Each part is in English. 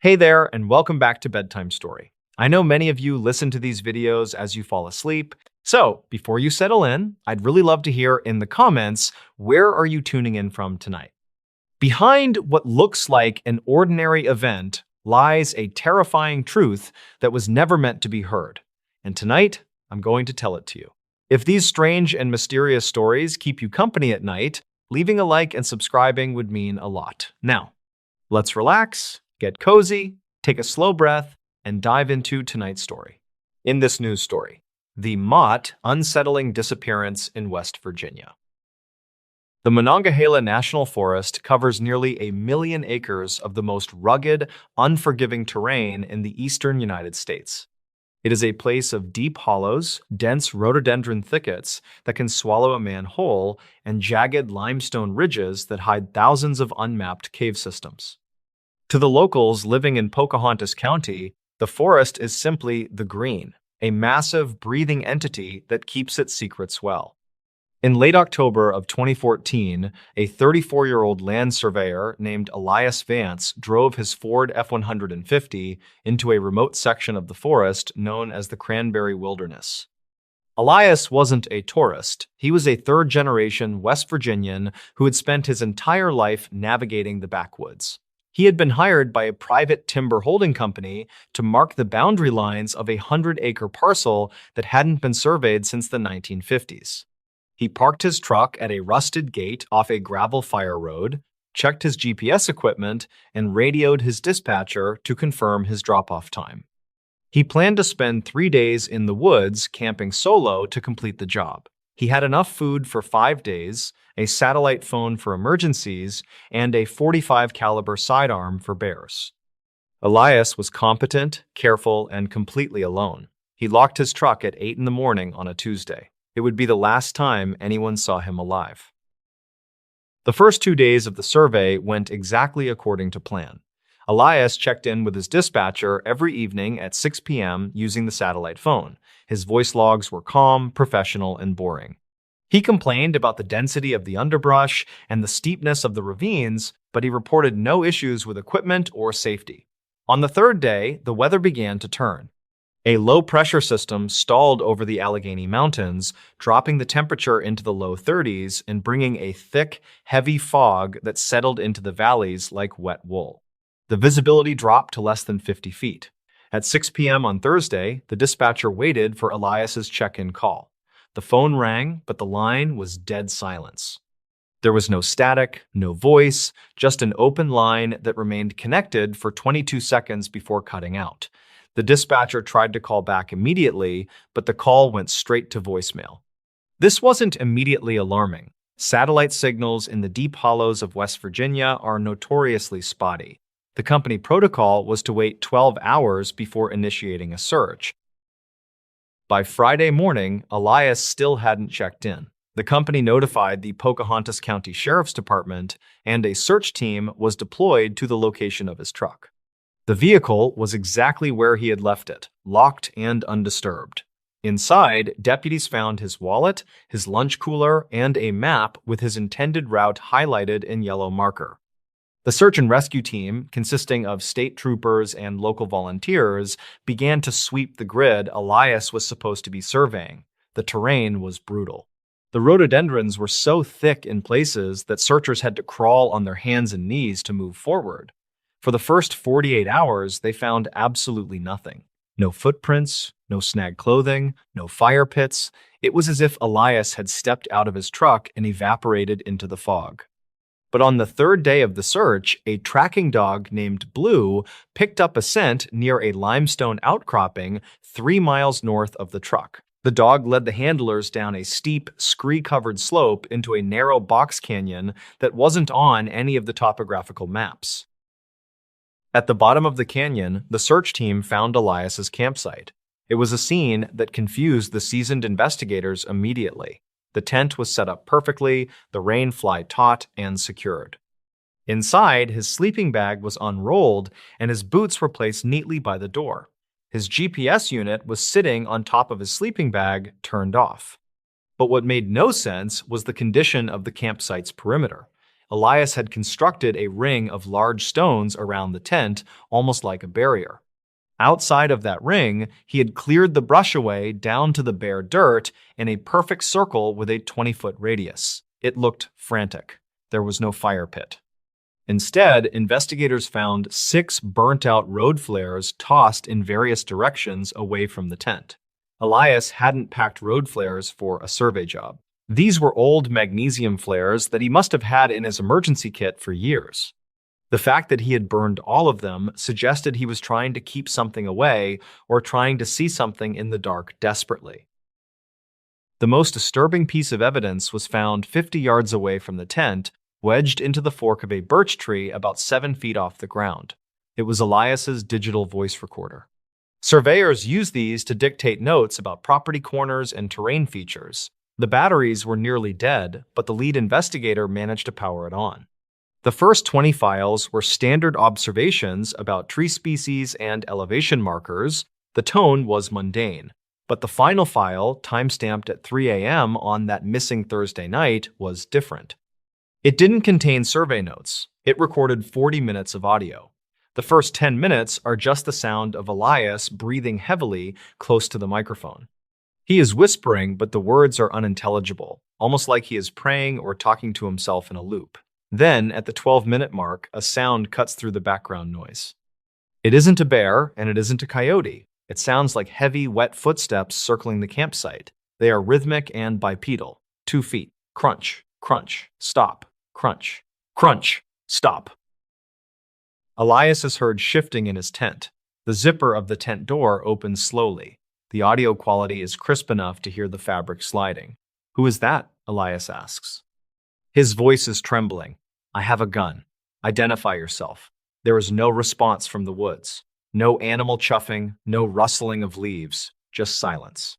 Hey there, and welcome back to Bedtime Story. I know many of you listen to these videos as you fall asleep, so before you settle in, I'd really love to hear in the comments, where are you tuning in from tonight? Behind what looks like an ordinary event lies a terrifying truth that was never meant to be heard. And tonight, I'm going to tell it to you. If these strange and mysterious stories keep you company at night, leaving a like and subscribing would mean a lot. Now, let's relax, get cozy, take a slow breath, and dive into tonight's story. In this news story, the Mott unsettling disappearance in West Virginia. The Monongahela National Forest covers nearly 1 million acres of the most rugged, unforgiving terrain in the eastern United States. It is a place of deep hollows, dense rhododendron thickets that can swallow a man whole, and jagged limestone ridges that hide thousands of unmapped cave systems. To the locals living in Pocahontas County, the forest is simply the green, a massive, breathing entity that keeps its secrets well. In late October of 2014, a 34-year-old land surveyor named Elias Vance drove his Ford F-150 into a remote section of the forest known as the Cranberry Wilderness. Elias wasn't a tourist. He was a third-generation West Virginian who had spent his entire life navigating the backwoods. He had been hired by a private timber holding company to mark the boundary lines of a 100-acre parcel that hadn't been surveyed since the 1950s. He parked his truck at a rusted gate off a gravel fire road, checked his GPS equipment, and radioed his dispatcher to confirm his drop-off time. He planned to spend 3 days in the woods camping solo to complete the job. He had enough food for 5 days, a satellite phone for emergencies, and a .45 caliber sidearm for bears. Elias was competent, careful, and completely alone. He locked his truck at 8 in the morning on a Tuesday. It would be the last time anyone saw him alive. The first 2 days of the survey went exactly according to plan. Elias checked in with his dispatcher every evening at 6 p.m. using the satellite phone. His voice logs were calm, professional, and boring. He complained about the density of the underbrush and the steepness of the ravines, but he reported no issues with equipment or safety. On the third day, the weather began to turn. A low-pressure system stalled over the Allegheny Mountains, dropping the temperature into the low 30s and bringing a thick, heavy fog that settled into the valleys like wet wool. The visibility dropped to less than 50 feet. At 6 p.m. on Thursday, the dispatcher waited for Elias's check-in call. The phone rang, but the line was dead silence. There was no static, no voice, just an open line that remained connected for 22 seconds before cutting out. The dispatcher tried to call back immediately, but the call went straight to voicemail. This wasn't immediately alarming. Satellite signals in the deep hollows of West Virginia are notoriously spotty. The company protocol was to wait 12 hours before initiating a search. By Friday morning, Elias still hadn't checked in. The company notified the Pocahontas County Sheriff's Department, and a search team was deployed to the location of his truck. The vehicle was exactly where he had left it, locked and undisturbed. Inside, deputies found his wallet, his lunch cooler, and a map with his intended route highlighted in yellow marker. The search and rescue team, consisting of state troopers and local volunteers, began to sweep the grid Elias was supposed to be surveying. The terrain was brutal. The rhododendrons were so thick in places that searchers had to crawl on their hands and knees to move forward. For the first 48 hours, they found absolutely nothing. No footprints, no snagged clothing, no fire pits. It was as if Elias had stepped out of his truck and evaporated into the fog. But on the third day of the search, a tracking dog named Blue picked up a scent near a limestone outcropping 3 miles north of the truck. The dog led the handlers down a steep, scree-covered slope into a narrow box canyon that wasn't on any of the topographical maps. At the bottom of the canyon, the search team found Elias's campsite. It was a scene that confused the seasoned investigators immediately. The tent was set up perfectly, the rain fly taut and secured. Inside, his sleeping bag was unrolled and his boots were placed neatly by the door. His GPS unit was sitting on top of his sleeping bag, turned off. But what made no sense was the condition of the campsite's perimeter. Elias had constructed a ring of large stones around the tent, almost like a barrier. Outside of that ring, he had cleared the brush away down to the bare dirt in a perfect circle with a 20-foot radius. It looked frantic. There was no fire pit. Instead, investigators found 6 burnt-out road flares tossed in various directions away from the tent. Elias hadn't packed road flares for a survey job. These were old magnesium flares that he must have had in his emergency kit for years. The fact that he had burned all of them suggested he was trying to keep something away or trying to see something in the dark desperately. The most disturbing piece of evidence was found 50 yards away from the tent, wedged into the fork of a birch tree about 7 feet off the ground. It was Elias's digital voice recorder. Surveyors used these to dictate notes about property corners and terrain features. The batteries were nearly dead, but the lead investigator managed to power it on. The first 20 files were standard observations about tree species and elevation markers. The tone was mundane, but the final file, time-stamped at 3 a.m. on that missing Thursday night, was different. It didn't contain survey notes. It recorded 40 minutes of audio. The first 10 minutes are just the sound of Elias breathing heavily close to the microphone. He is whispering, but the words are unintelligible, almost like he is praying or talking to himself in a loop. Then, at the 12-minute mark, a sound cuts through the background noise. It isn't a bear, and it isn't a coyote. It sounds like heavy, wet footsteps circling the campsite. They are rhythmic and bipedal. 2 feet. Crunch, crunch, stop, crunch, crunch, stop. Elias is heard shifting in his tent. The zipper of the tent door opens slowly. The audio quality is crisp enough to hear the fabric sliding. "Who is that?" Elias asks. His voice is trembling. "I have a gun. Identify yourself." There is no response from the woods. No animal chuffing, no rustling of leaves, just silence.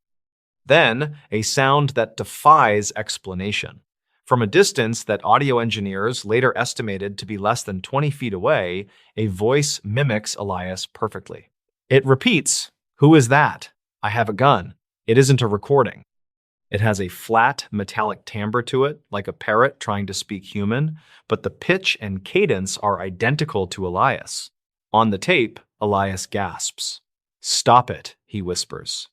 Then, a sound that defies explanation. From a distance that audio engineers later estimated to be less than 20 feet away, a voice mimics Elias perfectly. It repeats, "Who is that? I have a gun." It isn't a recording. It has a flat, metallic timbre to it, like a parrot trying to speak human, but the pitch and cadence are identical to Elias. On the tape, Elias gasps. "Stop it," he whispers.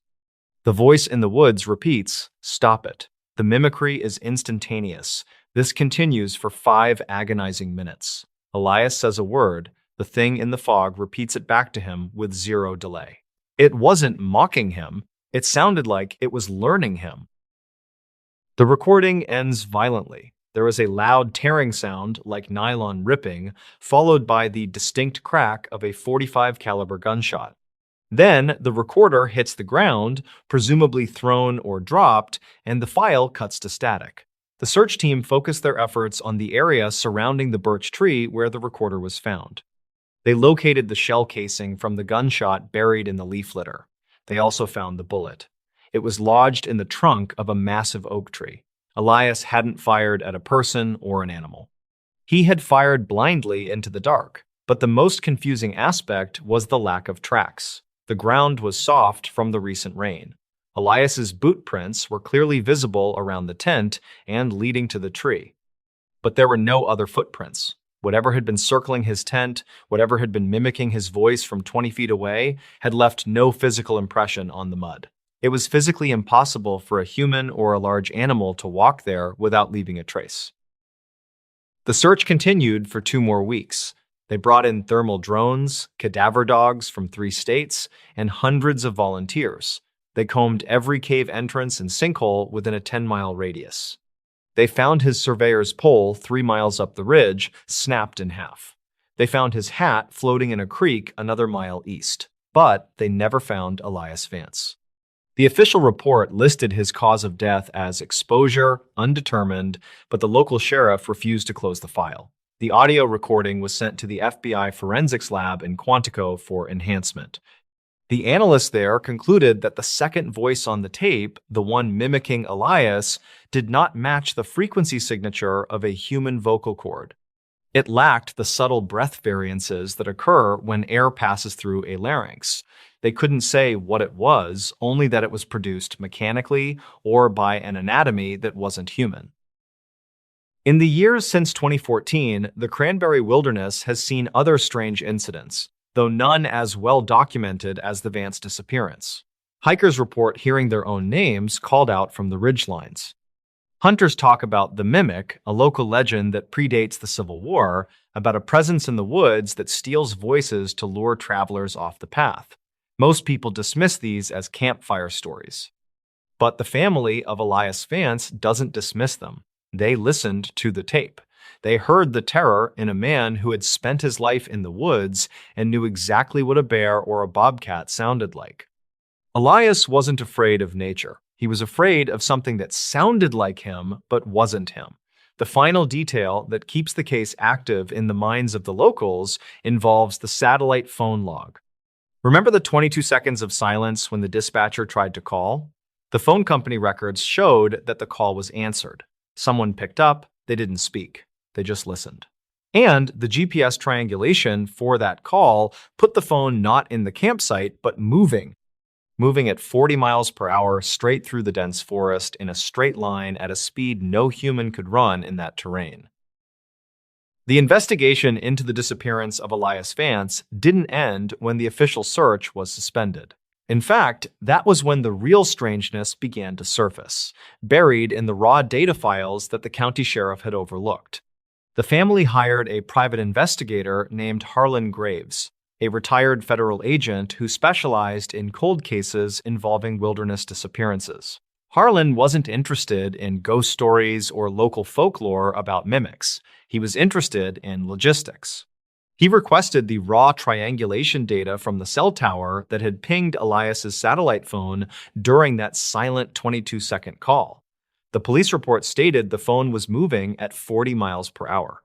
The voice in the woods repeats, "Stop it." The mimicry is instantaneous. This continues for 5 agonizing minutes. Elias says a word. The thing in the fog repeats it back to him with 0 delay. It wasn't mocking him. It sounded like it was learning him. The recording ends violently. There is a loud tearing sound like nylon ripping, followed by the distinct crack of a .45 caliber gunshot. Then the recorder hits the ground, presumably thrown or dropped, and the file cuts to static. The search team focused their efforts on the area surrounding the birch tree where the recorder was found. They located the shell casing from the gunshot buried in the leaf litter. They also found the bullet. It was lodged in the trunk of a massive oak tree. Elias hadn't fired at a person or an animal. He had fired blindly into the dark, but the most confusing aspect was the lack of tracks. The ground was soft from the recent rain. Elias's boot prints were clearly visible around the tent and leading to the tree. But there were no other footprints. Whatever had been circling his tent, whatever had been mimicking his voice from 20 feet away, had left no physical impression on the mud. It was physically impossible for a human or a large animal to walk there without leaving a trace. The search continued for 2 more weeks. They brought in thermal drones, cadaver dogs from 3 states, and hundreds of volunteers. They combed every cave entrance and sinkhole within a 10-mile radius. They found his surveyor's pole 3 miles up the ridge, snapped in half. They found his hat floating in a creek another mile east, but they never found Elias Vance. The official report listed his cause of death as exposure, undetermined, but the local sheriff refused to close the file. The audio recording was sent to the FBI forensics lab in Quantico for enhancement. The analysts there concluded that the second voice on the tape, the one mimicking Elias, did not match the frequency signature of a human vocal cord. It lacked the subtle breath variances that occur when air passes through a larynx. They couldn't say what it was, only that it was produced mechanically or by an anatomy that wasn't human. In the years since 2014, the Cranberry Wilderness has seen other strange incidents, though none as well documented as the Vance disappearance. Hikers report hearing their own names called out from the ridgelines. Hunters talk about the Mimic, a local legend that predates the Civil War, about a presence in the woods that steals voices to lure travelers off the path. Most people dismiss these as campfire stories. But the family of Elias Vance doesn't dismiss them. They listened to the tape. They heard the terror in a man who had spent his life in the woods and knew exactly what a bear or a bobcat sounded like. Elias wasn't afraid of nature. He was afraid of something that sounded like him but wasn't him. The final detail that keeps the case active in the minds of the locals involves the satellite phone log. Remember the 22 seconds of silence when the dispatcher tried to call? The phone company records showed that the call was answered. Someone picked up, they didn't speak. They just listened. And the GPS triangulation for that call put the phone not in the campsite, but moving at 40 miles per hour straight through the dense forest in a straight line at a speed no human could run in that terrain. The investigation into the disappearance of Elias Vance didn't end when the official search was suspended. In fact, that was when the real strangeness began to surface, buried in the raw data files that the county sheriff had overlooked. The family hired a private investigator named Harlan Graves, a retired federal agent who specialized in cold cases involving wilderness disappearances. Harlan wasn't interested in ghost stories or local folklore about mimics. He was interested in logistics. He requested the raw triangulation data from the cell tower that had pinged Elias's satellite phone during that silent 22-second call. The police report stated the phone was moving at 40 miles per hour.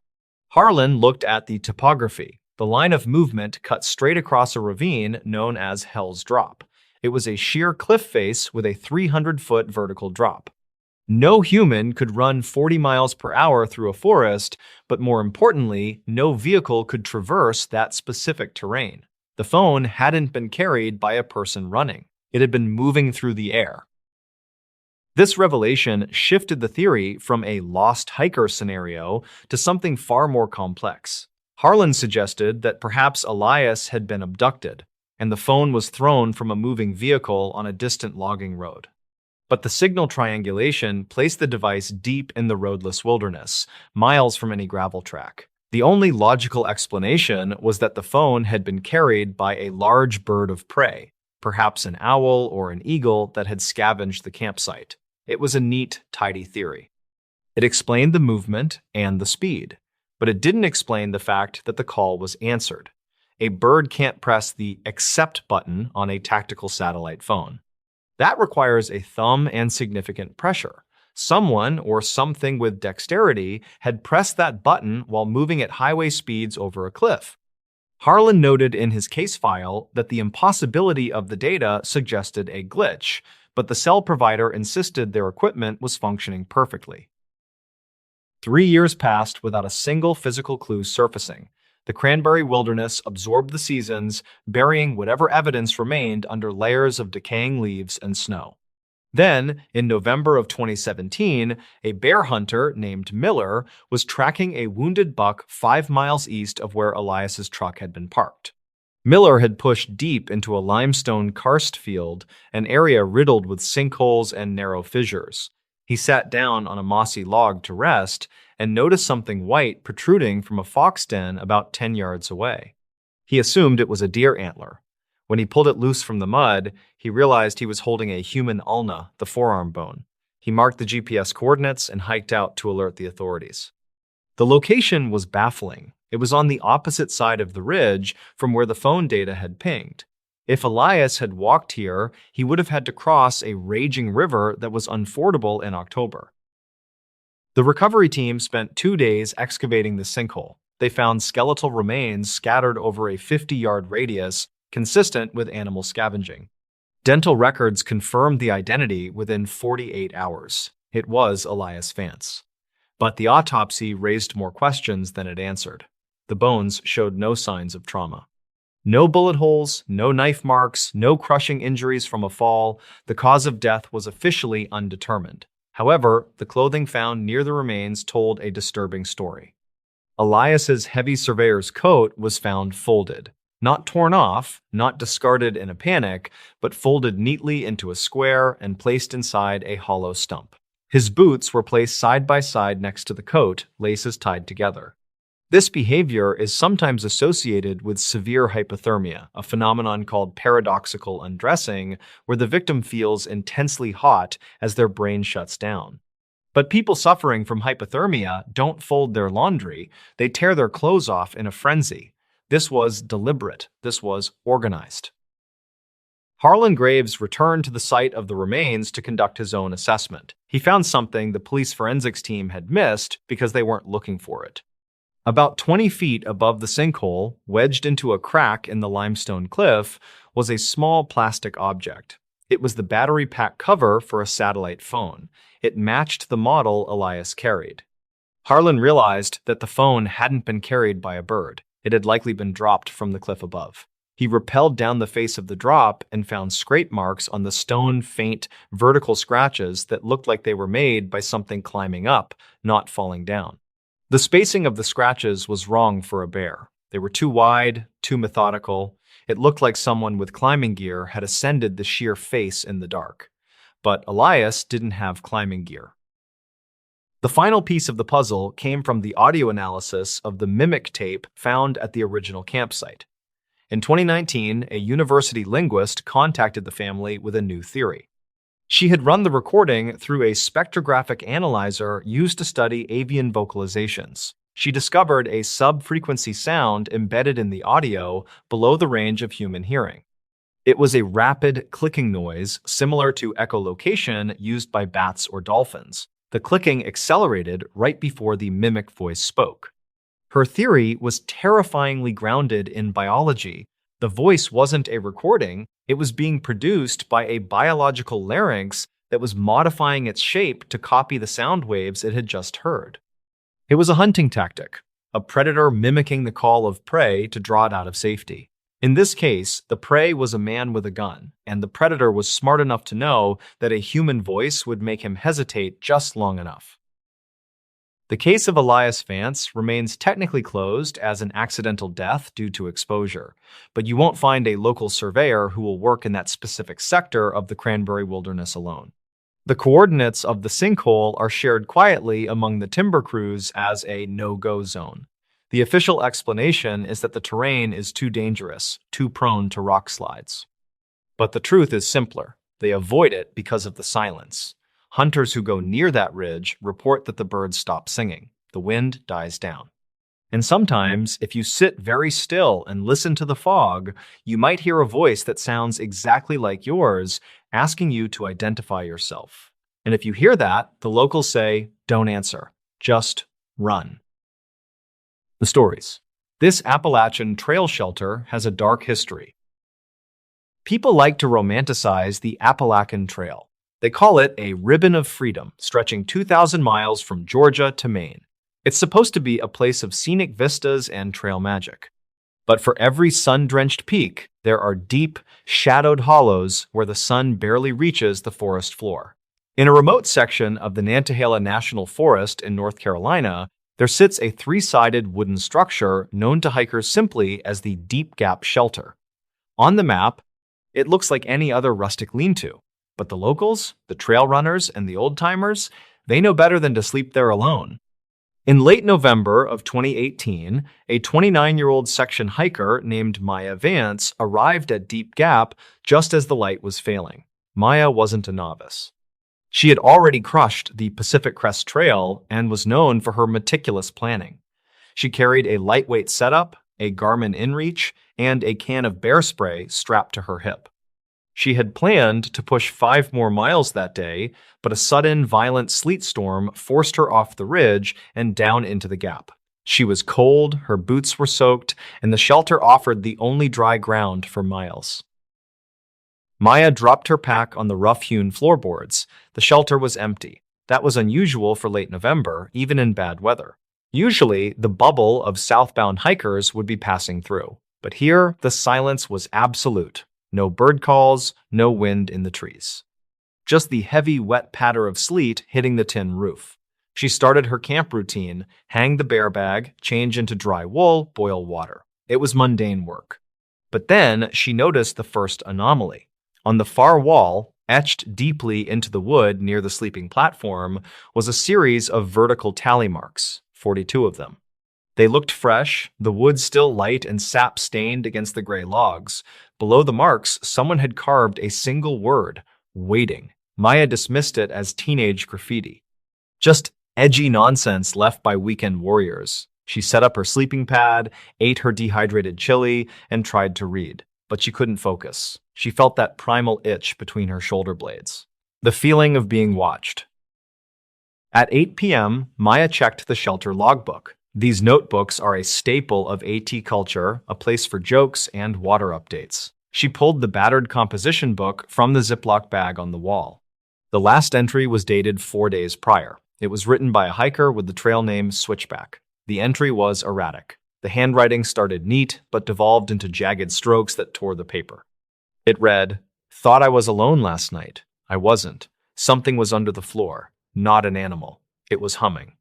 Harlan looked at the topography. The line of movement cut straight across a ravine known as Hell's Drop. It was a sheer cliff face with a 300-foot vertical drop. No human could run 40 miles per hour through a forest, but more importantly, no vehicle could traverse that specific terrain. The phone hadn't been carried by a person running. It had been moving through the air. This revelation shifted the theory from a lost hiker scenario to something far more complex. Harlan suggested that perhaps Elias had been abducted, and the phone was thrown from a moving vehicle on a distant logging road. But the signal triangulation placed the device deep in the roadless wilderness, miles from any gravel track. The only logical explanation was that the phone had been carried by a large bird of prey, perhaps an owl or an eagle that had scavenged the campsite. It was a neat, tidy theory. It explained the movement and the speed, but it didn't explain the fact that the call was answered. A bird can't press the accept button on a tactical satellite phone. That requires a thumb and significant pressure. Someone or something with dexterity had pressed that button while moving at highway speeds over a cliff. Harlan noted in his case file that the impossibility of the data suggested a glitch, but the cell provider insisted their equipment was functioning perfectly. 3 years passed without a single physical clue surfacing. The Cranberry Wilderness absorbed the seasons, burying whatever evidence remained under layers of decaying leaves and snow. Then, in November of 2017, a bear hunter named Miller was tracking a wounded buck 5 miles east of where Elias's truck had been parked. Miller had pushed deep into a limestone karst field, an area riddled with sinkholes and narrow fissures. He sat down on a mossy log to rest and noticed something white protruding from a fox den about 10 yards away. He assumed it was a deer antler. When he pulled it loose from the mud, he realized he was holding a human ulna, the forearm bone. He marked the GPS coordinates and hiked out to alert the authorities. The location was baffling. It was on the opposite side of the ridge from where the phone data had pinged. If Elias had walked here, he would have had to cross a raging river that was unfordable in October. The recovery team spent 2 days excavating the sinkhole. They found skeletal remains scattered over a 50-yard radius, consistent with animal scavenging. Dental records confirmed the identity within 48 hours. It was Elias Vance. But the autopsy raised more questions than it answered. The bones showed no signs of trauma. No bullet holes, no knife marks, no crushing injuries from a fall. The cause of death was officially undetermined. However, the clothing found near the remains told a disturbing story. Elias's heavy surveyor's coat was found folded. Not torn off, not discarded in a panic, but folded neatly into a square and placed inside a hollow stump. His boots were placed side by side next to the coat, laces tied together. This behavior is sometimes associated with severe hypothermia, a phenomenon called paradoxical undressing, where the victim feels intensely hot as their brain shuts down. But people suffering from hypothermia don't fold their laundry, they tear their clothes off in a frenzy. This was deliberate. This was organized. Harlan Graves returned to the site of the remains to conduct his own assessment. He found something the police forensics team had missed because they weren't looking for it. About 20 feet above the sinkhole, wedged into a crack in the limestone cliff, was a small plastic object. It was the battery pack cover for a satellite phone. It matched the model Elias carried. Harlan realized that the phone hadn't been carried by a bird. It had likely been dropped from the cliff above. He rappelled down the face of the drop and found scrape marks on the stone, faint, vertical scratches that looked like they were made by something climbing up, not falling down. The spacing of the scratches was wrong for a bear. They were too wide, too methodical. It looked like someone with climbing gear had ascended the sheer face in the dark. But Elias didn't have climbing gear. The final piece of the puzzle came from the audio analysis of the mimic tape found at the original campsite. In 2019, a university linguist contacted the family with a new theory. She had run the recording through a spectrographic analyzer used to study avian vocalizations. She discovered a sub-frequency sound embedded in the audio below the range of human hearing. It was a rapid clicking noise similar to echolocation used by bats or dolphins. The clicking accelerated right before the mimic voice spoke. Her theory was terrifyingly grounded in biology. The voice wasn't a recording, it was being produced by a biological larynx that was modifying its shape to copy the sound waves it had just heard. It was a hunting tactic, a predator mimicking the call of prey to draw it out of safety. In this case, the prey was a man with a gun, and the predator was smart enough to know that a human voice would make him hesitate just long enough. The case of Elias Vance remains technically closed as an accidental death due to exposure, but you won't find a local surveyor who will work in that specific sector of the Cranberry Wilderness alone. The coordinates of the sinkhole are shared quietly among the timber crews as a no-go zone. The official explanation is that the terrain is too dangerous, too prone to rock slides. But the truth is simpler. They avoid it because of the silence. Hunters who go near that ridge report that the birds stop singing. The wind dies down. And sometimes, if you sit very still and listen to the fog, you might hear a voice that sounds exactly like yours, asking you to identify yourself. And if you hear that, the locals say, don't answer, just run. The stories. This Appalachian trail shelter has a dark history. People like to romanticize the Appalachian Trail. They call it a ribbon of freedom, stretching 2,000 miles from Georgia to Maine. It's supposed to be a place of scenic vistas and trail magic. But for every sun-drenched peak, there are deep, shadowed hollows where the sun barely reaches the forest floor. In a remote section of the Nantahala National Forest in North Carolina, there sits a three-sided wooden structure known to hikers simply as the Deep Gap Shelter. On the map, it looks like any other rustic lean-to, but the locals, the trail runners, and the old-timers, they know better than to sleep there alone. In late November of 2018, a 29-year-old section hiker named Maya Vance arrived at Deep Gap just as the light was failing. Maya wasn't a novice. She had already crushed the Pacific Crest Trail and was known for her meticulous planning. She carried a lightweight setup, a Garmin InReach, and a can of bear spray strapped to her hip. She had planned to push 5 more miles that day, but a sudden, violent sleet storm forced her off the ridge and down into the gap. She was cold, her boots were soaked, and the shelter offered the only dry ground for miles. Maya dropped her pack on the rough-hewn floorboards. The shelter was empty. That was unusual for late November, even in bad weather. Usually, the bubble of southbound hikers would be passing through. But here, the silence was absolute. No bird calls, no wind in the trees. just the heavy, wet patter of sleet hitting the tin roof. She started her camp routine: hang the bear bag, change into dry wool, boil water. It was mundane work. But then she noticed the first anomaly. On the far wall, etched deeply into the wood near the sleeping platform, was a series of vertical tally marks, 42 of them. They looked fresh, the wood still light and sap-stained against the gray logs. Below the marks, someone had carved a single word: waiting. Maya dismissed it as teenage graffiti. Just edgy nonsense left by weekend warriors. She set up her sleeping pad, ate her dehydrated chili, and tried to read. But she couldn't focus. She felt that primal itch between her shoulder blades. The feeling of being watched. At 8 p.m., Maya checked the shelter logbook. These notebooks are a staple of AT culture, a place for jokes and water updates. She pulled the battered composition book from the Ziploc bag on the wall. The last entry was dated 4 days prior. It was written by a hiker with the trail name Switchback. The entry was erratic. The handwriting started neat, but devolved into jagged strokes that tore the paper. It read, "Thought I was alone last night. I wasn't. Something was under the floor. Not an animal. It was humming.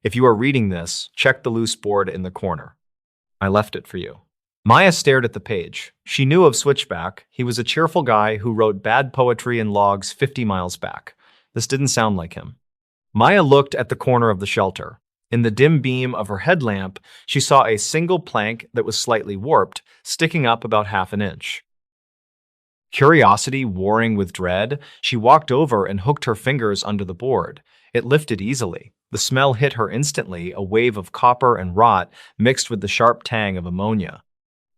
If you are reading this, check the loose board in the corner. I left it for you." Maya stared at the page. She knew of Switchback. He was a cheerful guy who wrote bad poetry in logs 50 miles back. This didn't sound like him. Maya looked at the corner of the shelter. In the dim beam of her headlamp, she saw a single plank that was slightly warped, sticking up about half an inch. Curiosity warring with dread, she walked over and hooked her fingers under the board. It lifted easily. The smell hit her instantly, a wave of copper and rot mixed with the sharp tang of ammonia.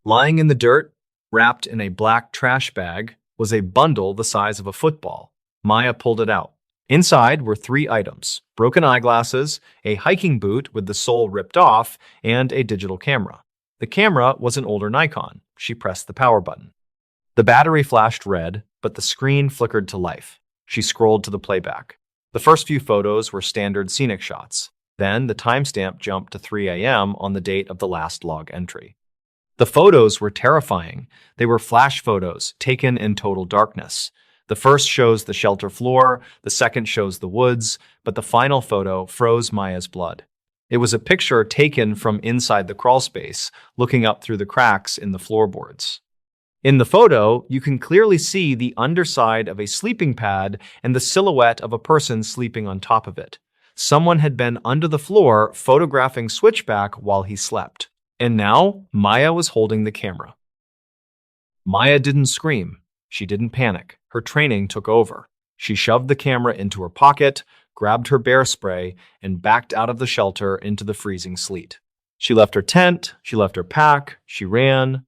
Lying in the dirt, wrapped in a black trash bag, was a bundle the size of a football. Maya pulled it out. Inside were 3 items: broken eyeglasses, a hiking boot with the sole ripped off, and a digital camera. The camera was an older Nikon. She pressed the power button. The battery flashed red, but the screen flickered to life. She scrolled to the playback. The first few photos were standard scenic shots. Then the timestamp jumped to 3 a.m. on the date of the last log entry. The photos were terrifying. They were flash photos taken in total darkness. The first shows the shelter floor, the second shows the woods, but the final photo froze Maya's blood. It was a picture taken from inside the crawlspace, looking up through the cracks in the floorboards. In the photo, you can clearly see the underside of a sleeping pad and the silhouette of a person sleeping on top of it. Someone had been under the floor photographing Switchback while he slept. And now, Maya was holding the camera. Maya didn't scream. She didn't panic. Her training took over. She shoved the camera into her pocket, grabbed her bear spray, and backed out of the shelter into the freezing sleet. She left her tent, she left her pack, she ran.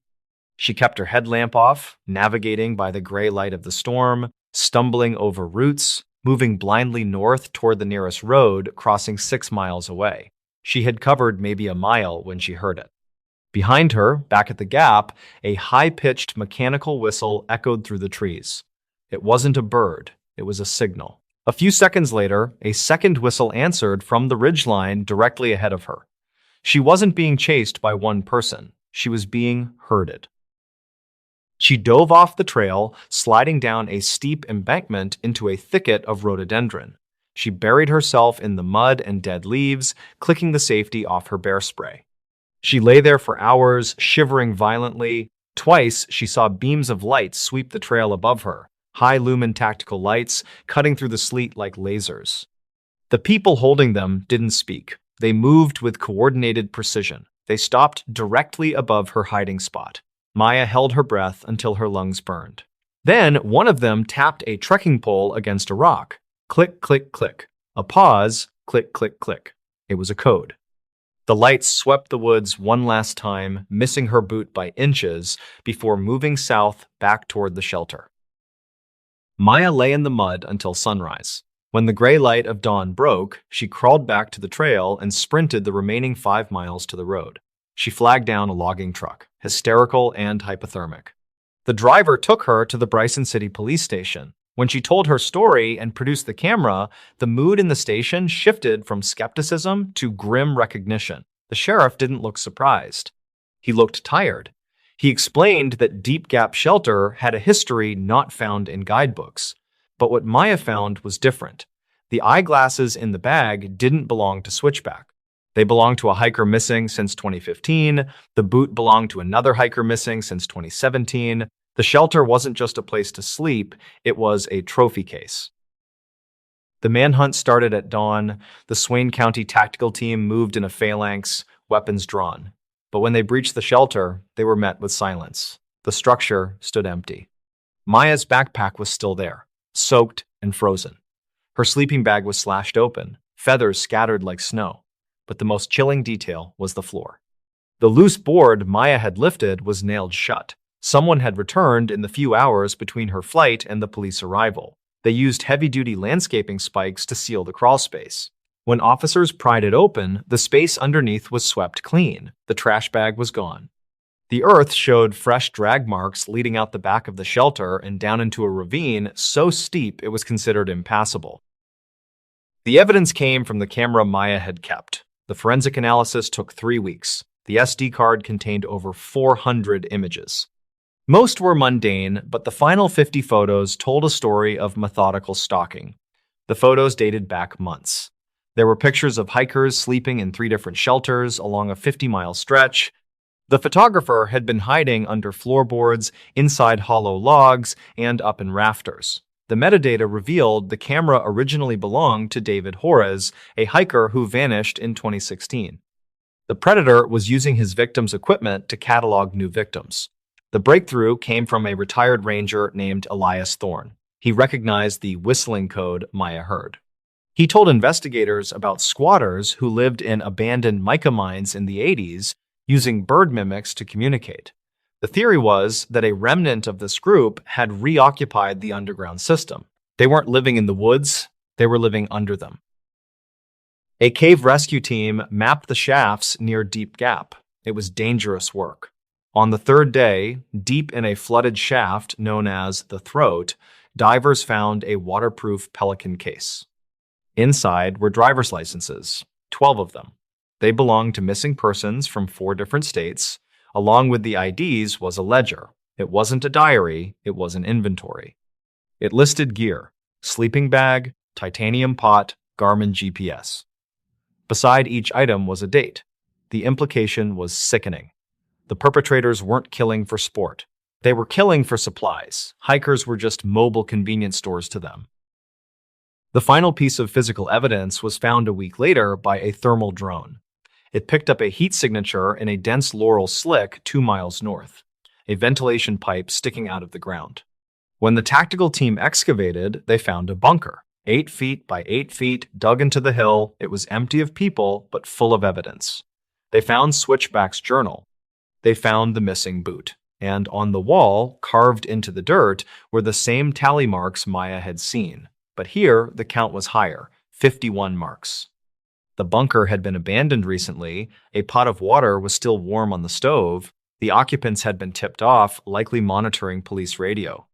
She kept her headlamp off, navigating by the gray light of the storm, stumbling over roots, moving blindly north toward the nearest road, crossing 6 miles away. She had covered maybe a mile when she heard it. Behind her, back at the gap, a high-pitched mechanical whistle echoed through the trees. It wasn't a bird, it was a signal. A few seconds later, a second whistle answered from the ridgeline directly ahead of her. She wasn't being chased by one person, she was being herded. She dove off the trail, sliding down a steep embankment into a thicket of rhododendron. She buried herself in the mud and dead leaves, clicking the safety off her bear spray. She lay there for hours, shivering violently. Twice, she saw beams of light sweep the trail above her, high-lumen tactical lights cutting through the sleet like lasers. The people holding them didn't speak. They moved with coordinated precision. They stopped directly above her hiding spot. Maya held her breath until her lungs burned. Then, one of them tapped a trekking pole against a rock. Click, click, click. A pause, click, click, click. It was a code. The lights swept the woods one last time, missing her boot by inches, before moving south back toward the shelter. Maya lay in the mud until sunrise. When the gray light of dawn broke, she crawled back to the trail and sprinted the remaining 5 miles to the road. She flagged down a logging truck, hysterical and hypothermic. The driver took her to the Bryson City police station. When she told her story and produced the camera, the mood in the station shifted from skepticism to grim recognition. The sheriff didn't look surprised. He looked tired. He explained that Deep Gap Shelter had a history not found in guidebooks. But what Maya found was different. The eyeglasses in the bag didn't belong to Switchback. They belonged to a hiker missing since 2015. The boot belonged to another hiker missing since 2017. The shelter wasn't just a place to sleep, it was a trophy case. The manhunt started at dawn. The Swain County tactical team moved in a phalanx, weapons drawn. But when they breached the shelter, they were met with silence. The structure stood empty. Maya's backpack was still there, soaked and frozen. Her sleeping bag was slashed open, feathers scattered like snow. But the most chilling detail was the floor. The loose board Maya had lifted was nailed shut. Someone had returned in the few hours between her flight and the police arrival. They used heavy-duty landscaping spikes to seal the crawl space. When officers pried it open, the space underneath was swept clean. The trash bag was gone. The earth showed fresh drag marks leading out the back of the shelter and down into a ravine so steep it was considered impassable. The evidence came from the camera Maya had kept. The forensic analysis took 3 weeks. The SD card contained over 400 images. Most were mundane, but the final 50 photos told a story of methodical stalking. The photos dated back months. There were pictures of hikers sleeping in 3 different shelters along a 50-mile stretch. The photographer had been hiding under floorboards, inside hollow logs, and up in rafters. The metadata revealed the camera originally belonged to David Horace, a hiker who vanished in 2016. The predator was using his victim's equipment to catalog new victims. The breakthrough came from a retired ranger named Elias Thorne. He recognized the whistling code Maya heard. He told investigators about squatters who lived in abandoned mica mines in the 80s, using bird mimics to communicate. The theory was that a remnant of this group had reoccupied the underground system. They weren't living in the woods, they were living under them. A cave rescue team mapped the shafts near Deep Gap. It was dangerous work. On the 3rd day, deep in a flooded shaft known as the Throat, divers found a waterproof pelican case. Inside were driver's licenses, 12 of them. They belonged to missing persons from 4 different states. Along with the IDs was a ledger. It wasn't a diary, it was an inventory. It listed gear: sleeping bag, titanium pot, Garmin GPS. Beside each item was a date. The implication was sickening. The perpetrators weren't killing for sport. They were killing for supplies. Hikers were just mobile convenience stores to them. The final piece of physical evidence was found a week later by a thermal drone. It picked up a heat signature in a dense laurel slick 2 miles north, a ventilation pipe sticking out of the ground. When the tactical team excavated, they found a bunker, 8 feet by 8 feet, dug into the hill. It was empty of people, but full of evidence. They found Switchback's journal. They found the missing boot. And on the wall, carved into the dirt, were the same tally marks Maya had seen. But here, the count was higher, 51 marks. The bunker had been abandoned recently. A pot of water was still warm on the stove. The occupants had been tipped off, likely monitoring police radio.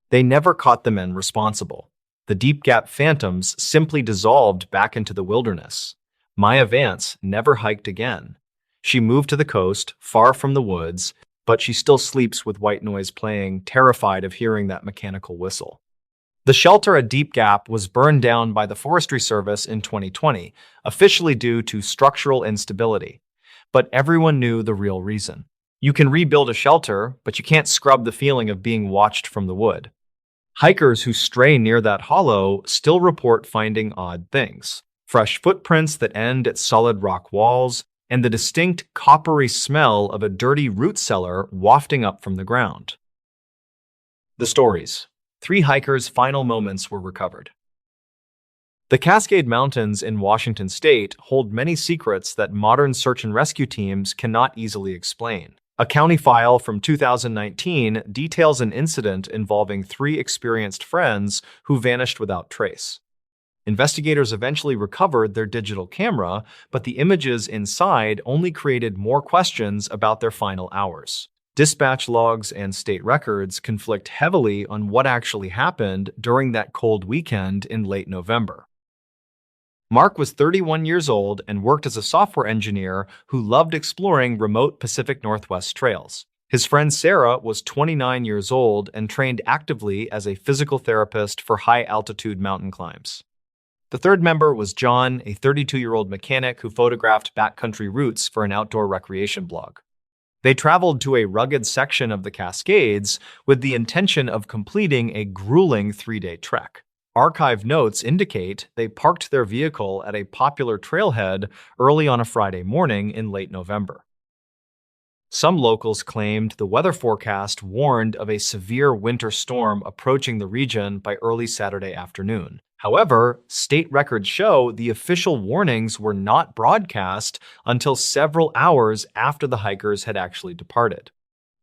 They never caught the men responsible. The Deep Gap phantoms simply dissolved back into the wilderness. Maya Vance never hiked again. She moved to the coast, far from the woods, but she still sleeps with white noise playing, terrified of hearing that mechanical whistle. The shelter at Deep Gap was burned down by the Forestry Service in 2020, officially due to structural instability. But everyone knew the real reason. You can rebuild a shelter, but you can't scrub the feeling of being watched from the wood. Hikers who stray near that hollow still report finding odd things: fresh footprints that end at solid rock walls, and the distinct coppery smell of a dirty root cellar wafting up from the ground. The stories. 3 hikers' final moments were recovered. The Cascade Mountains in Washington state hold many secrets that modern search and rescue teams cannot easily explain. A county file from 2019 details an incident involving 3 experienced friends who vanished without trace. Investigators eventually recovered their digital camera, but the images inside only created more questions about their final hours. Dispatch logs and state records conflict heavily on what actually happened during that cold weekend in late November. Mark was 31 years old and worked as a software engineer who loved exploring remote Pacific Northwest trails. His friend Sarah was 29 years old and trained actively as a physical therapist for high-altitude mountain climbs. The third member was John, a 32-year-old mechanic who photographed backcountry routes for an outdoor recreation blog. They traveled to a rugged section of the Cascades with the intention of completing a grueling 3-day trek. Archive notes indicate they parked their vehicle at a popular trailhead early on a Friday morning in late November. Some locals claimed the weather forecast warned of a severe winter storm approaching the region by early Saturday afternoon. However, state records show the official warnings were not broadcast until several hours after the hikers had actually departed.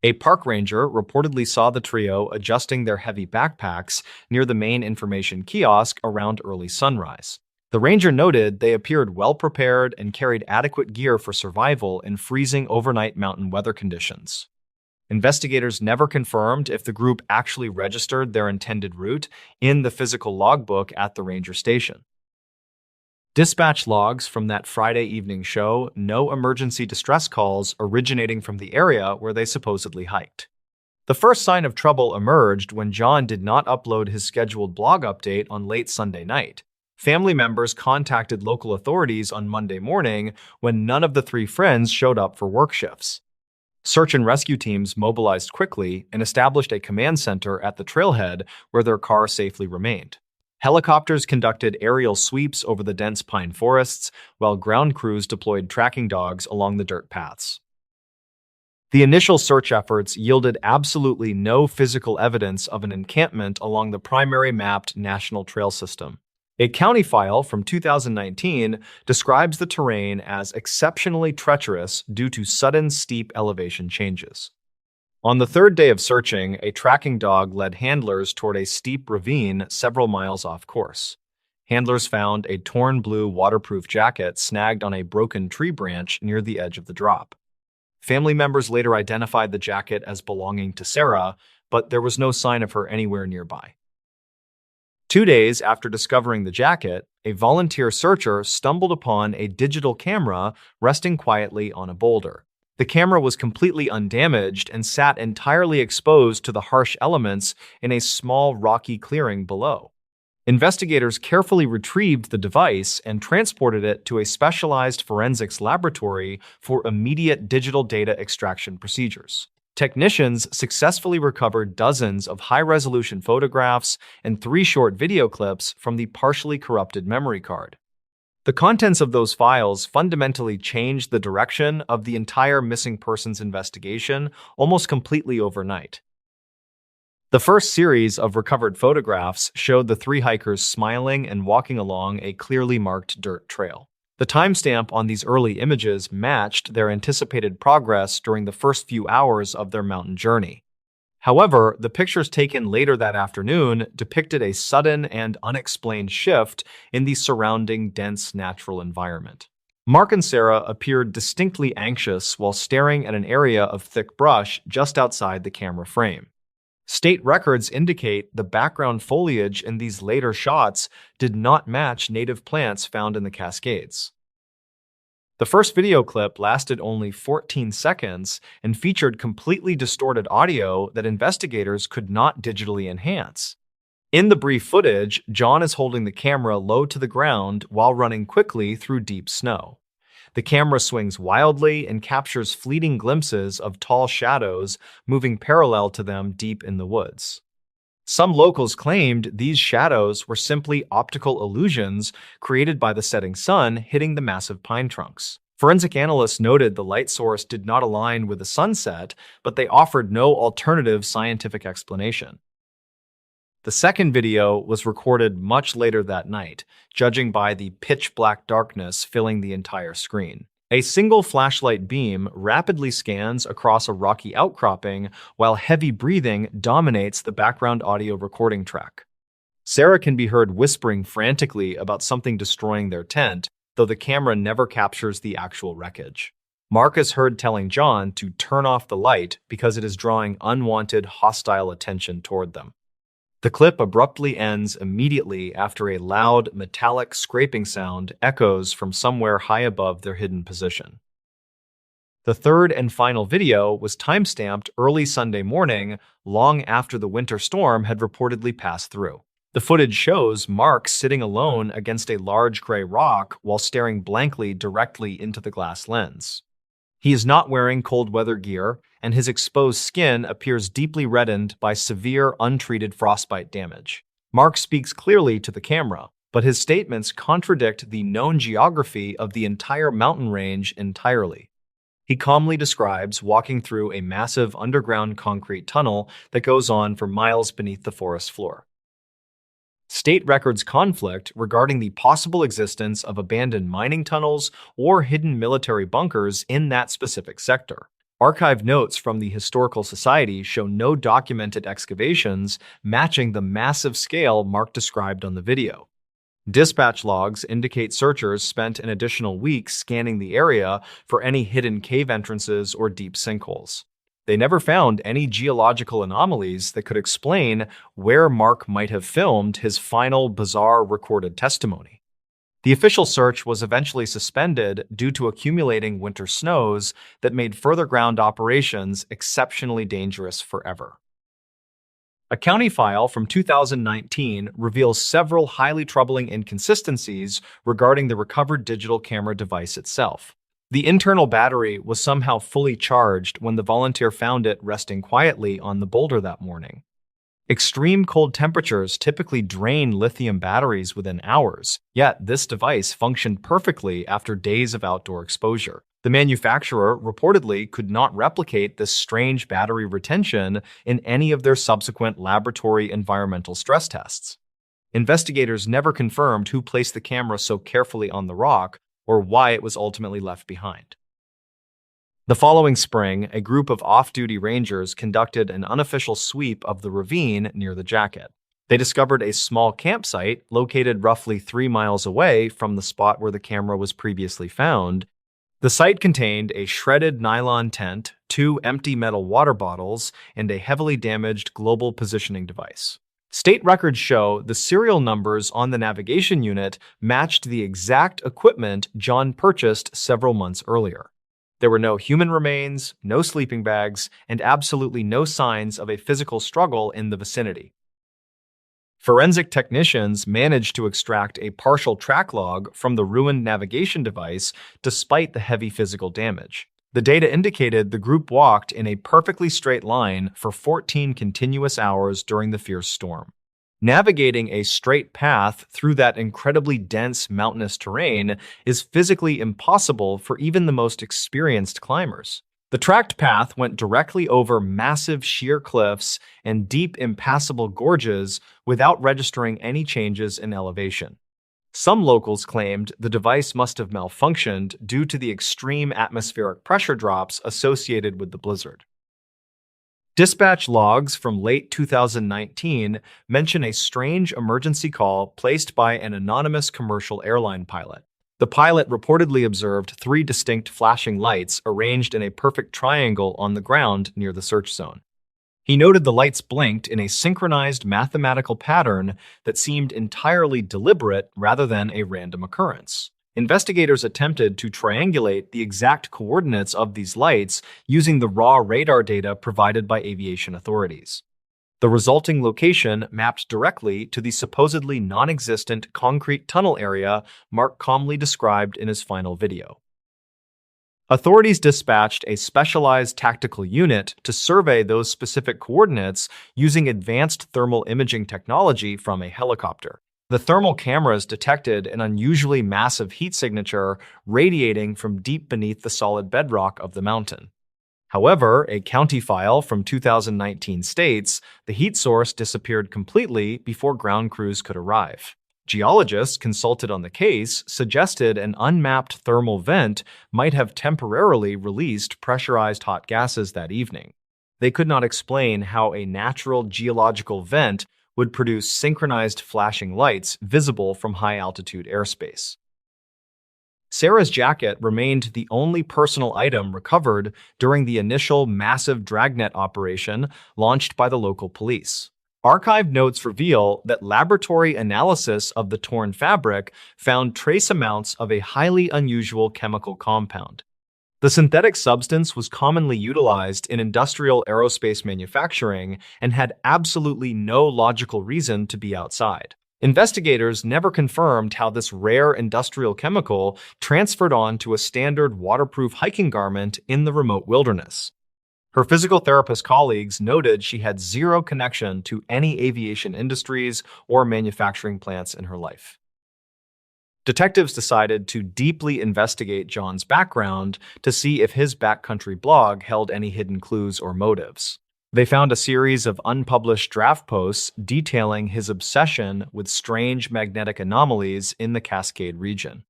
A park ranger reportedly saw the trio adjusting their heavy backpacks near the main information kiosk around early sunrise. The ranger noted they appeared well-prepared and carried adequate gear for survival in freezing overnight mountain weather conditions. Investigators never confirmed if the group actually registered their intended route in the physical logbook at the ranger station. Dispatch logs from that Friday evening show no emergency distress calls originating from the area where they supposedly hiked. The first sign of trouble emerged when John did not upload his scheduled blog update on late Sunday night. Family members contacted local authorities on Monday morning when none of the three friends showed up for work shifts. Search and rescue teams mobilized quickly and established a command center at the trailhead where their car safely remained. Helicopters conducted aerial sweeps over the dense pine forests, while ground crews deployed tracking dogs along the dirt paths. The initial search efforts yielded absolutely no physical evidence of an encampment along the primary mapped national trail system. A county file from 2019 describes the terrain as exceptionally treacherous due to sudden steep elevation changes. On the third day of searching, a tracking dog led handlers toward a steep ravine several miles off course. Handlers found a torn blue waterproof jacket snagged on a broken tree branch near the edge of the drop. Family members later identified the jacket as belonging to Sarah, but there was no sign of her anywhere nearby. 2 days after discovering the jacket, a volunteer searcher stumbled upon a digital camera resting quietly on a boulder. The camera was completely undamaged and sat entirely exposed to the harsh elements in a small rocky clearing below. Investigators carefully retrieved the device and transported it to a specialized forensics laboratory for immediate digital data extraction procedures. Technicians successfully recovered dozens of high-resolution photographs and 3 short video clips from the partially corrupted memory card. The contents of those files fundamentally changed the direction of the entire missing persons investigation almost completely overnight. The first series of recovered photographs showed the 3 hikers smiling and walking along a clearly marked dirt trail. The timestamp on these early images matched their anticipated progress during the first few hours of their mountain journey. However, the pictures taken later that afternoon depicted a sudden and unexplained shift in the surrounding dense natural environment. Mark and Sarah appeared distinctly anxious while staring at an area of thick brush just outside the camera frame. State records indicate the background foliage in these later shots did not match native plants found in the Cascades. The first video clip lasted only 14 seconds and featured completely distorted audio that investigators could not digitally enhance. In the brief footage, John is holding the camera low to the ground while running quickly through deep snow. The camera swings wildly and captures fleeting glimpses of tall shadows moving parallel to them deep in the woods. Some locals claimed these shadows were simply optical illusions created by the setting sun hitting the massive pine trunks. Forensic analysts noted the light source did not align with the sunset, but they offered no alternative scientific explanation. The second video was recorded much later that night, judging by the pitch-black darkness filling the entire screen. A single flashlight beam rapidly scans across a rocky outcropping while heavy breathing dominates the background audio recording track. Sarah can be heard whispering frantically about something destroying their tent, though the camera never captures the actual wreckage. Mark is heard telling John to turn off the light because it is drawing unwanted, hostile attention toward them. The clip abruptly ends immediately after a loud, metallic scraping sound echoes from somewhere high above their hidden position. The third and final video was timestamped early Sunday morning, long after the winter storm had reportedly passed through. The footage shows Mark sitting alone against a large gray rock while staring blankly directly into the glass lens. He is not wearing cold weather gear, and his exposed skin appears deeply reddened by severe untreated frostbite damage. Mark speaks clearly to the camera, but his statements contradict the known geography of the entire mountain range entirely. He calmly describes walking through a massive underground concrete tunnel that goes on for miles beneath the forest floor. State records conflict regarding the possible existence of abandoned mining tunnels or hidden military bunkers in that specific sector. Archive notes from the Historical Society show no documented excavations matching the massive scale Mark described on the video. Dispatch logs indicate searchers spent an additional week scanning the area for any hidden cave entrances or deep sinkholes. They never found any geological anomalies that could explain where Mark might have filmed his final bizarre recorded testimony. The official search was eventually suspended due to accumulating winter snows that made further ground operations exceptionally dangerous forever. A county file from 2019 reveals several highly troubling inconsistencies regarding the recovered digital camera device itself. The internal battery was somehow fully charged when the volunteer found it resting quietly on the boulder that morning. Extreme cold temperatures typically drain lithium batteries within hours, yet this device functioned perfectly after days of outdoor exposure. The manufacturer reportedly could not replicate this strange battery retention in any of their subsequent laboratory environmental stress tests. Investigators never confirmed who placed the camera so carefully on the rock or why it was ultimately left behind. The following spring, a group of off-duty rangers conducted an unofficial sweep of the ravine near the jacket. They discovered a small campsite located roughly 3 miles away from the spot where the camera was previously found. The site contained a shredded nylon tent, 2 empty metal water bottles, and a heavily damaged global positioning device. State records show the serial numbers on the navigation unit matched the exact equipment John purchased several months earlier. There were no human remains, no sleeping bags, and absolutely no signs of a physical struggle in the vicinity. Forensic technicians managed to extract a partial track log from the ruined navigation device despite the heavy physical damage. The data indicated the group walked in a perfectly straight line for 14 continuous hours during the fierce storm. Navigating a straight path through that incredibly dense mountainous terrain is physically impossible for even the most experienced climbers. The tracked path went directly over massive sheer cliffs and deep impassable gorges without registering any changes in elevation. Some locals claimed the device must have malfunctioned due to the extreme atmospheric pressure drops associated with the blizzard. Dispatch logs from late 2019 mention a strange emergency call placed by an anonymous commercial airline pilot. The pilot reportedly observed 3 distinct flashing lights arranged in a perfect triangle on the ground near the search zone. He noted the lights blinked in a synchronized mathematical pattern that seemed entirely deliberate rather than a random occurrence. Investigators attempted to triangulate the exact coordinates of these lights using the raw radar data provided by aviation authorities. The resulting location mapped directly to the supposedly non-existent concrete tunnel area Mark calmly described in his final video. Authorities dispatched a specialized tactical unit to survey those specific coordinates using advanced thermal imaging technology from a helicopter. The thermal cameras detected an unusually massive heat signature radiating from deep beneath the solid bedrock of the mountain. However, a county file from 2019 states the heat source disappeared completely before ground crews could arrive. Geologists consulted on the case suggested an unmapped thermal vent might have temporarily released pressurized hot gases that evening. They could not explain how a natural geological vent would produce synchronized flashing lights visible from high-altitude airspace. Sarah's jacket remained the only personal item recovered during the initial massive dragnet operation launched by the local police. Archived notes reveal that laboratory analysis of the torn fabric found trace amounts of a highly unusual chemical compound. The synthetic substance was commonly utilized in industrial aerospace manufacturing and had absolutely no logical reason to be outside. Investigators never confirmed how this rare industrial chemical transferred on to a standard waterproof hiking garment in the remote wilderness. Her physical therapist colleagues noted she had zero connection to any aviation industries or manufacturing plants in her life. Detectives decided to deeply investigate John's background to see if his backcountry blog held any hidden clues or motives. They found a series of unpublished draft posts detailing his obsession with strange magnetic anomalies in the Cascade region.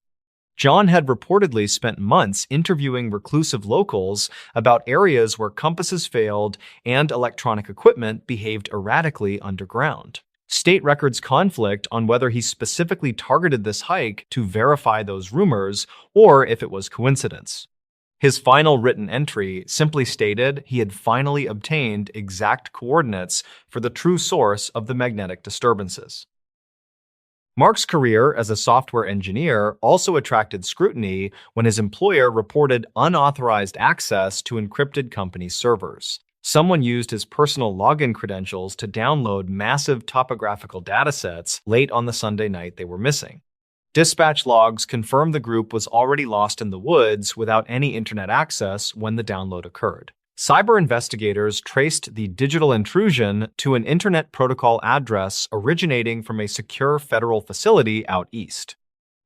John had reportedly spent months interviewing reclusive locals about areas where compasses failed and electronic equipment behaved erratically underground. State records conflict on whether he specifically targeted this hike to verify those rumors or if it was coincidence. His final written entry simply stated he had finally obtained exact coordinates for the true source of the magnetic disturbances. Mark's career as a software engineer also attracted scrutiny when his employer reported unauthorized access to encrypted company servers. Someone used his personal login credentials to download massive topographical datasets late on the Sunday night they were missing. Dispatch logs confirmed the group was already lost in the woods without any internet access when the download occurred. Cyber investigators traced the digital intrusion to an internet protocol address originating from a secure federal facility out east.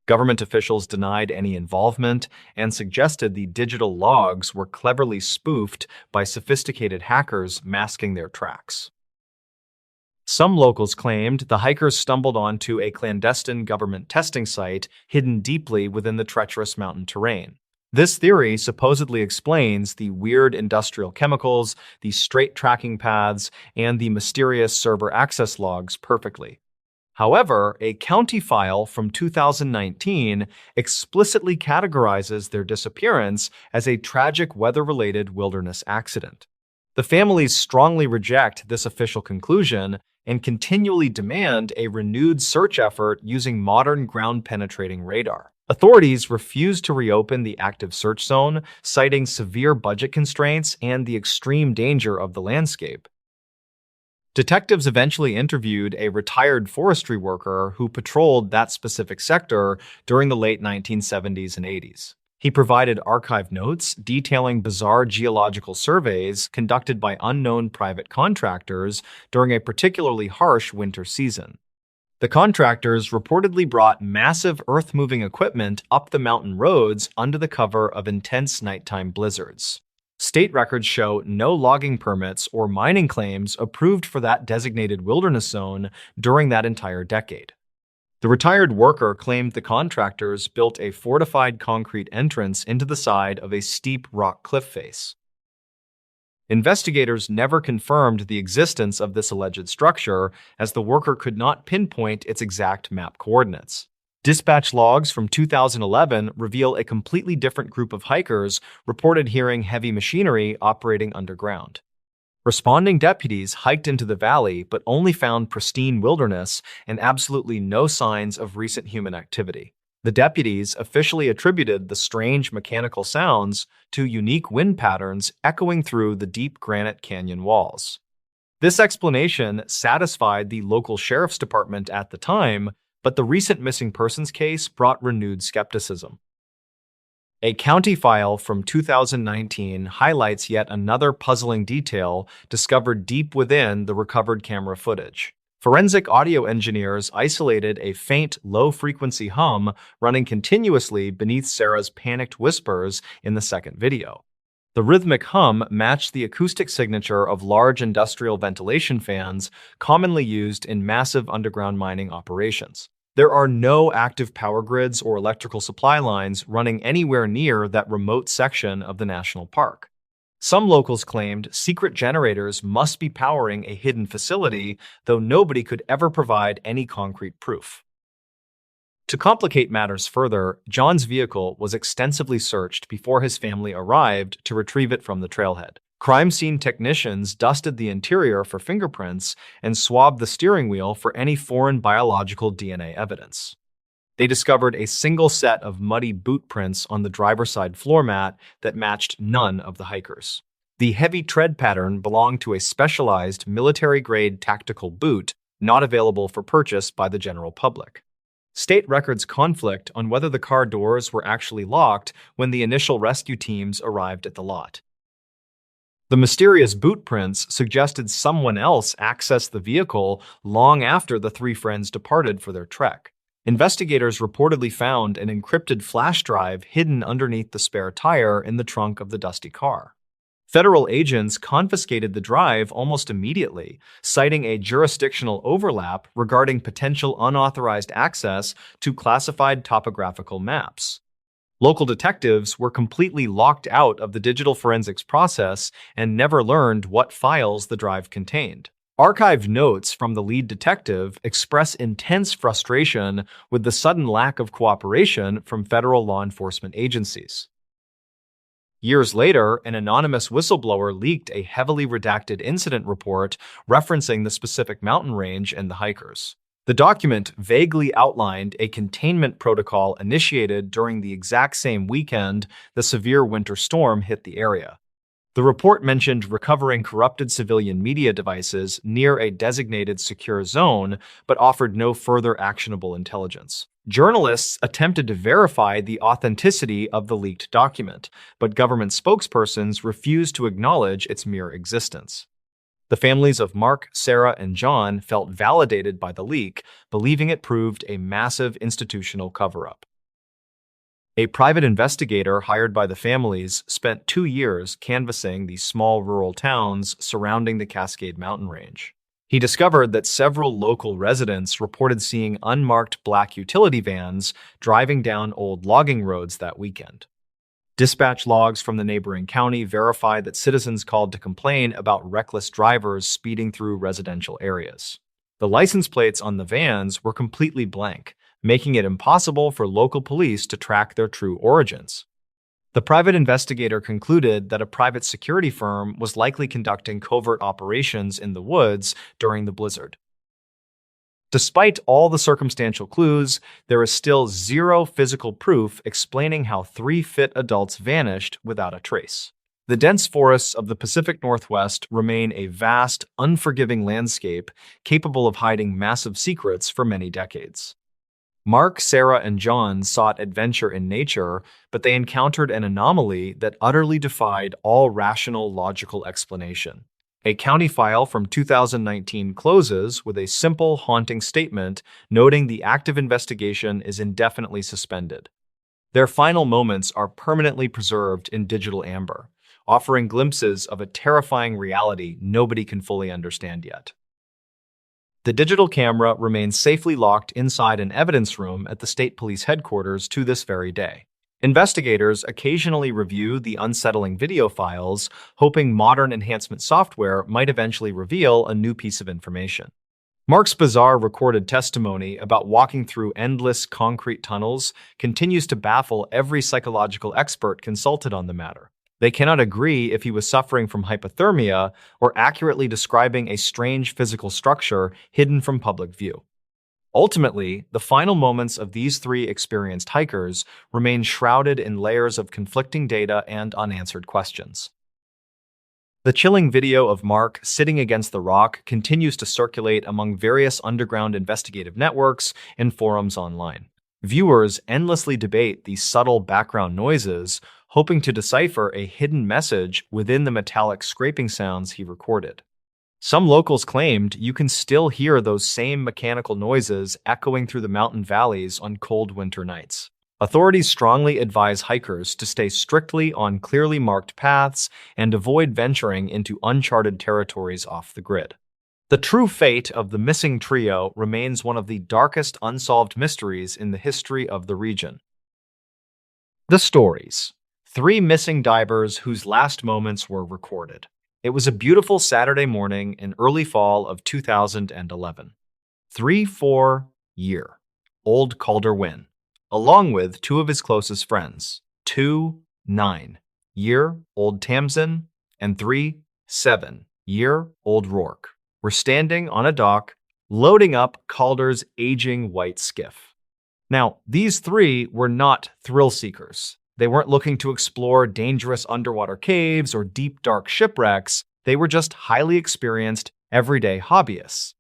Government officials denied any involvement and suggested the digital logs were cleverly spoofed by sophisticated hackers masking their tracks. Some locals claimed the hikers stumbled onto a clandestine government testing site hidden deeply within the treacherous mountain terrain. This theory supposedly explains the weird industrial chemicals, the straight tracking paths, and the mysterious server access logs perfectly. However, a county file from 2019 explicitly categorizes their disappearance as a tragic weather-related wilderness accident. The families strongly reject this official conclusion and continually demand a renewed search effort using modern ground-penetrating radar. Authorities refused to reopen the active search zone, citing severe budget constraints and the extreme danger of the landscape. Detectives eventually interviewed a retired forestry worker who patrolled that specific sector during the late 1970s and 80s. He provided archived notes detailing bizarre geological surveys conducted by unknown private contractors during a particularly harsh winter season. The contractors reportedly brought massive earth-moving equipment up the mountain roads under the cover of intense nighttime blizzards. State records show no logging permits or mining claims approved for that designated wilderness zone during that entire decade. The retired worker claimed the contractors built a fortified concrete entrance into the side of a steep rock cliff face. Investigators never confirmed the existence of this alleged structure, as the worker could not pinpoint its exact map coordinates. Dispatch logs from 2011 reveal a completely different group of hikers reported hearing heavy machinery operating underground. Responding deputies hiked into the valley but only found pristine wilderness and absolutely no signs of recent human activity. The deputies officially attributed the strange mechanical sounds to unique wind patterns echoing through the deep granite canyon walls. This explanation satisfied the local sheriff's department at the time, but the recent missing persons case brought renewed skepticism. A county file from 2019 highlights yet another puzzling detail discovered deep within the recovered camera footage. Forensic audio engineers isolated a faint, low-frequency hum running continuously beneath Sarah's panicked whispers in the second video. The rhythmic hum matched the acoustic signature of large industrial ventilation fans commonly used in massive underground mining operations. There are no active power grids or electrical supply lines running anywhere near that remote section of the national park. Some locals claimed secret generators must be powering a hidden facility, though nobody could ever provide any concrete proof. To complicate matters further, John's vehicle was extensively searched before his family arrived to retrieve it from the trailhead. Crime scene technicians dusted the interior for fingerprints and swabbed the steering wheel for any foreign biological DNA evidence. They discovered a single set of muddy boot prints on the driver's side floor mat that matched none of the hikers. The heavy tread pattern belonged to a specialized military-grade tactical boot not available for purchase by the general public. State records conflict on whether the car doors were actually locked when the initial rescue teams arrived at the lot. The mysterious boot prints suggested someone else accessed the vehicle long after the three friends departed for their trek. Investigators reportedly found an encrypted flash drive hidden underneath the spare tire in the trunk of the dusty car. Federal agents confiscated the drive almost immediately, citing a jurisdictional overlap regarding potential unauthorized access to classified topographical maps. Local detectives were completely locked out of the digital forensics process and never learned what files the drive contained. Archived notes from the lead detective express intense frustration with the sudden lack of cooperation from federal law enforcement agencies. Years later, an anonymous whistleblower leaked a heavily redacted incident report referencing the specific mountain range and the hikers. The document vaguely outlined a containment protocol initiated during the exact same weekend the severe winter storm hit the area. The report mentioned recovering corrupted civilian media devices near a designated secure zone, but offered no further actionable intelligence. Journalists attempted to verify the authenticity of the leaked document, but government spokespersons refused to acknowledge its mere existence. The families of Mark, Sarah, and John felt validated by the leak, believing it proved a massive institutional cover-up. A private investigator hired by the families spent 2 years canvassing the small rural towns surrounding the Cascade Mountain Range. He discovered that several local residents reported seeing unmarked black utility vans driving down old logging roads that weekend. Dispatch logs from the neighboring county verified that citizens called to complain about reckless drivers speeding through residential areas. The license plates on the vans were completely blank, making it impossible for local police to track their true origins. The private investigator concluded that a private security firm was likely conducting covert operations in the woods during the blizzard. Despite all the circumstantial clues, there is still zero physical proof explaining how 3 fit adults vanished without a trace. The dense forests of the Pacific Northwest remain a vast, unforgiving landscape capable of hiding massive secrets for many decades. Mark, Sarah, and John sought adventure in nature, but they encountered an anomaly that utterly defied all rational, logical explanation. A county file from 2019 closes with a simple, haunting statement noting the active investigation is indefinitely suspended. Their final moments are permanently preserved in digital amber, offering glimpses of a terrifying reality nobody can fully understand yet. The digital camera remains safely locked inside an evidence room at the state police headquarters to this very day. Investigators occasionally review the unsettling video files, hoping modern enhancement software might eventually reveal a new piece of information. Mark's bizarre recorded testimony about walking through endless concrete tunnels continues to baffle every psychological expert consulted on the matter. They cannot agree if he was suffering from hypothermia or accurately describing a strange physical structure hidden from public view. Ultimately, the final moments of these 3 experienced hikers remain shrouded in layers of conflicting data and unanswered questions. The chilling video of Mark sitting against the rock continues to circulate among various underground investigative networks and forums online. Viewers endlessly debate these subtle background noises, hoping to decipher a hidden message within the metallic scraping sounds he recorded. Some locals claimed you can still hear those same mechanical noises echoing through the mountain valleys on cold winter nights. Authorities strongly advise hikers to stay strictly on clearly marked paths and avoid venturing into uncharted territories off the grid. The true fate of the missing trio remains one of the darkest unsolved mysteries in the history of the region. The stories. 3 missing divers whose last moments were recorded. It was a beautiful Saturday morning in early fall of 2011. 3-4 year old Calder Wynn, along with 2 of his closest friends, 2-9 year old Tamsin and 3-7 year old Rourke, were standing on a dock loading up Calder's aging white skiff. Now, these three were not thrill seekers. They weren't looking to explore dangerous underwater caves or deep, dark shipwrecks. They were just highly experienced, everyday hobbyists.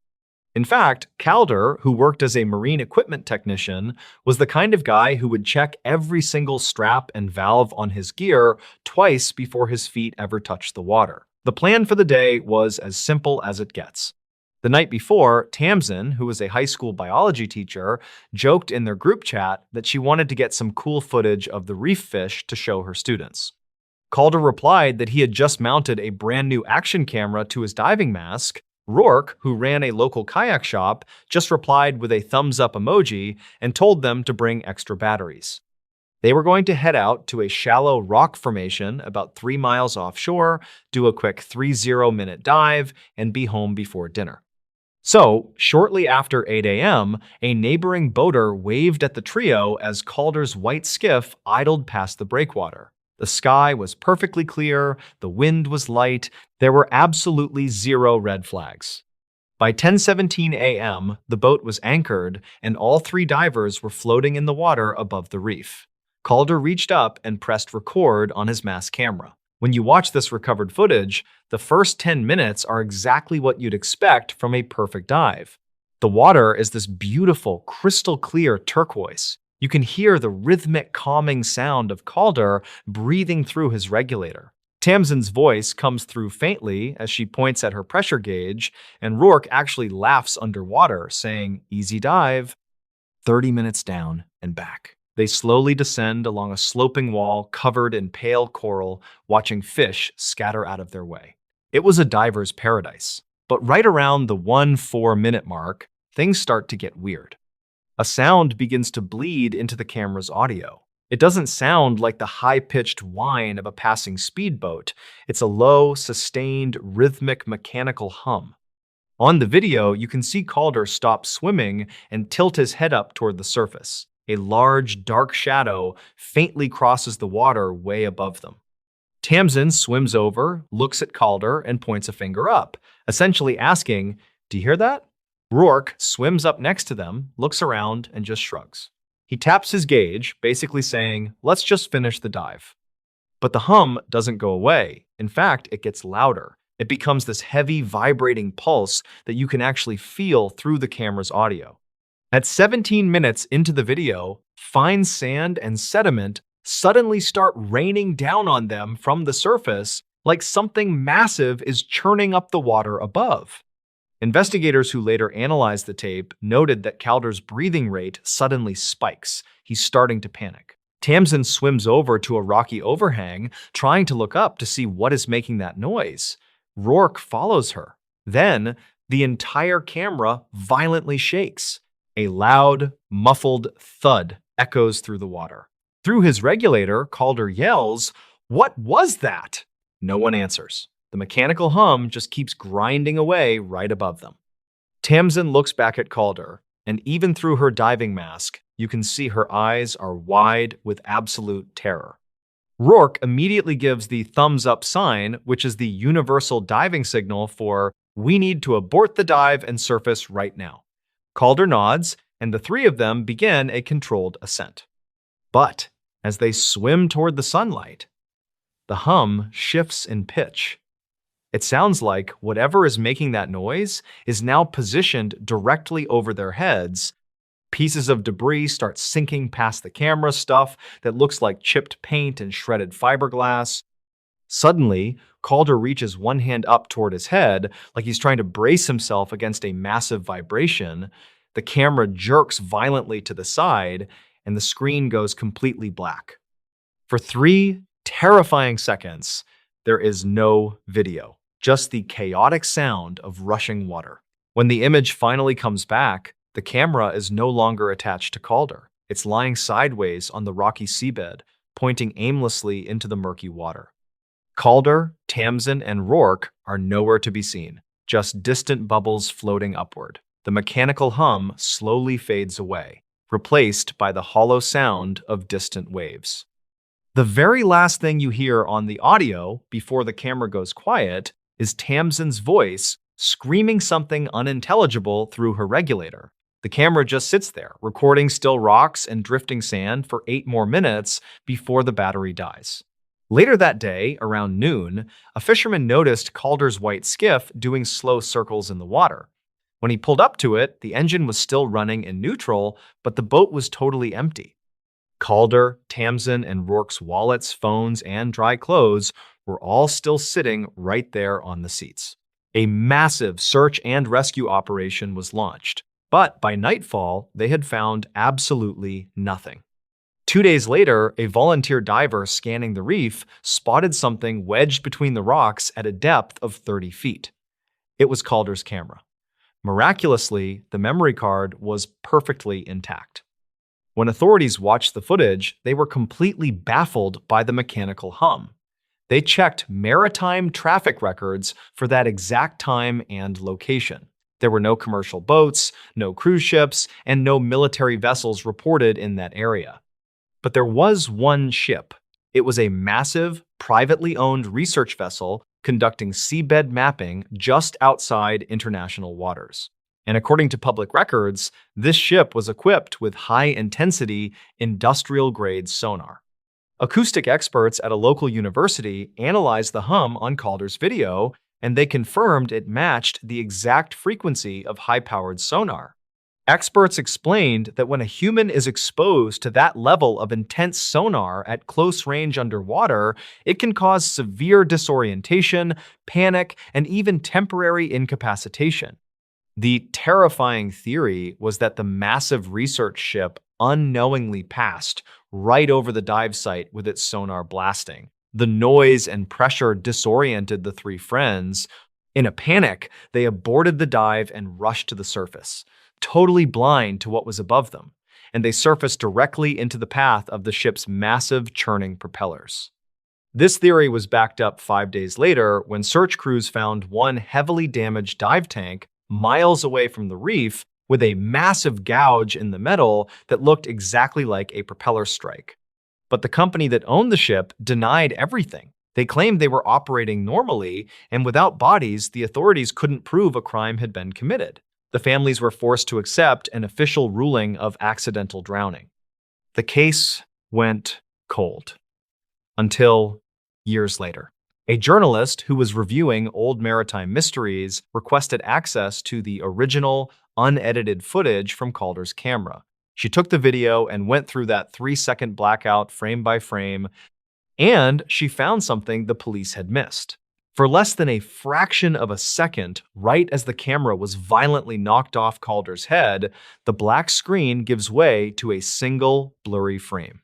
In fact, Calder, who worked as a marine equipment technician, was the kind of guy who would check every single strap and valve on his gear twice before his feet ever touched the water. The plan for the day was as simple as it gets. The night before, Tamsin, who was a high school biology teacher, joked in their group chat that she wanted to get some cool footage of the reef fish to show her students. Calder replied that he had just mounted a brand new action camera to his diving mask. Rourke, who ran a local kayak shop, just replied with a thumbs up emoji and told them to bring extra batteries. They were going to head out to a shallow rock formation about 3 miles offshore, do a quick 30-minute dive, and be home before dinner. So, shortly after 8 a.m., a neighboring boater waved at the trio as Calder's white skiff idled past the breakwater. The sky was perfectly clear, the wind was light, there were absolutely zero red flags. By 10:17 a.m., the boat was anchored, and all three divers were floating in the water above the reef. Calder reached up and pressed record on his mass camera. When you watch this recovered footage, the first 10 minutes are exactly what you'd expect from a perfect dive. The water is this beautiful, crystal clear turquoise. You can hear the rhythmic, calming sound of Calder breathing through his regulator. Tamsin's voice comes through faintly as she points at her pressure gauge, and Rourke actually laughs underwater, saying, "Easy dive." 30 minutes down and back. They slowly descend along a sloping wall covered in pale coral, watching fish scatter out of their way. It was a diver's paradise. But right around the 1-4-minute mark, things start to get weird. A sound begins to bleed into the camera's audio. It doesn't sound like the high-pitched whine of a passing speedboat. It's a low, sustained, rhythmic, mechanical hum. On the video, you can see Calder stop swimming and tilt his head up toward the surface. A large, dark shadow faintly crosses the water way above them. Tamsin swims over, looks at Calder, and points a finger up, essentially asking, "Do you hear that?" Rourke swims up next to them, looks around, and just shrugs. He taps his gauge, basically saying, "Let's just finish the dive." But the hum doesn't go away. In fact, it gets louder. It becomes this heavy, vibrating pulse that you can actually feel through the camera's audio. At 17 minutes into the video, fine sand and sediment suddenly start raining down on them from the surface like something massive is churning up the water above. Investigators who later analyzed the tape noted that Calder's breathing rate suddenly spikes. He's starting to panic. Tamsin swims over to a rocky overhang, trying to look up to see what is making that noise. Rourke follows her. Then, the entire camera violently shakes. A loud, muffled thud echoes through the water. Through his regulator, Calder yells, "What was that?" No one answers. The mechanical hum just keeps grinding away right above them. Tamsin looks back at Calder, and even through her diving mask, you can see her eyes are wide with absolute terror. Rourke immediately gives the thumbs up sign, which is the universal diving signal for, "We need to abort the dive and surface right now." Calder nods, and the three of them begin a controlled ascent. But as they swim toward the sunlight, the hum shifts in pitch. It sounds like whatever is making that noise is now positioned directly over their heads. Pieces of debris start sinking past the camera, stuff that looks like chipped paint and shredded fiberglass. Suddenly, Calder reaches one hand up toward his head, like he's trying to brace himself against a massive vibration. The camera jerks violently to the side, and the screen goes completely black. For 3 terrifying seconds, there is no video, just the chaotic sound of rushing water. When the image finally comes back, the camera is no longer attached to Calder. It's lying sideways on the rocky seabed, pointing aimlessly into the murky water. Calder, Tamsin, and Rourke are nowhere to be seen, just distant bubbles floating upward. The mechanical hum slowly fades away, replaced by the hollow sound of distant waves. The very last thing you hear on the audio before the camera goes quiet is Tamsin's voice screaming something unintelligible through her regulator. The camera just sits there, recording still rocks and drifting sand for 8 more minutes before the battery dies. Later that day, around noon, a fisherman noticed Calder's white skiff doing slow circles in the water. When he pulled up to it, the engine was still running in neutral, but the boat was totally empty. Calder, Tamsin, and Rourke's wallets, phones, and dry clothes were all still sitting right there on the seats. A massive search and rescue operation was launched, but by nightfall, they had found absolutely nothing. 2 days later, a volunteer diver scanning the reef spotted something wedged between the rocks at a depth of 30 feet. It was Calder's camera. Miraculously, the memory card was perfectly intact. When authorities watched the footage, they were completely baffled by the mechanical hum. They checked maritime traffic records for that exact time and location. There were no commercial boats, no cruise ships, and no military vessels reported in that area. But there was one ship. It was a massive, privately owned research vessel conducting seabed mapping just outside international waters. And according to public records, this ship was equipped with high-intensity, industrial-grade sonar. Acoustic experts at a local university analyzed the hum on Calder's video, and they confirmed it matched the exact frequency of high-powered sonar. Experts explained that when a human is exposed to that level of intense sonar at close range underwater, it can cause severe disorientation, panic, and even temporary incapacitation. The terrifying theory was that the massive research ship unknowingly passed right over the dive site with its sonar blasting. The noise and pressure disoriented the 3 friends. In a panic, they aborted the dive and rushed to the surface, totally blind to what was above them, and they surfaced directly into the path of the ship's massive churning propellers. This theory was backed up 5 days later when search crews found one heavily damaged dive tank miles away from the reef with a massive gouge in the metal that looked exactly like a propeller strike. But the company that owned the ship denied everything. They claimed they were operating normally, and without bodies, the authorities couldn't prove a crime had been committed. The families were forced to accept an official ruling of accidental drowning. The case went cold until years later. A journalist who was reviewing old maritime mysteries requested access to the original, unedited footage from Calder's camera. She took the video and went through that 3-second blackout frame by frame, and she found something the police had missed. For less than a fraction of a second, right as the camera was violently knocked off Calder's head, the black screen gives way to a single blurry frame.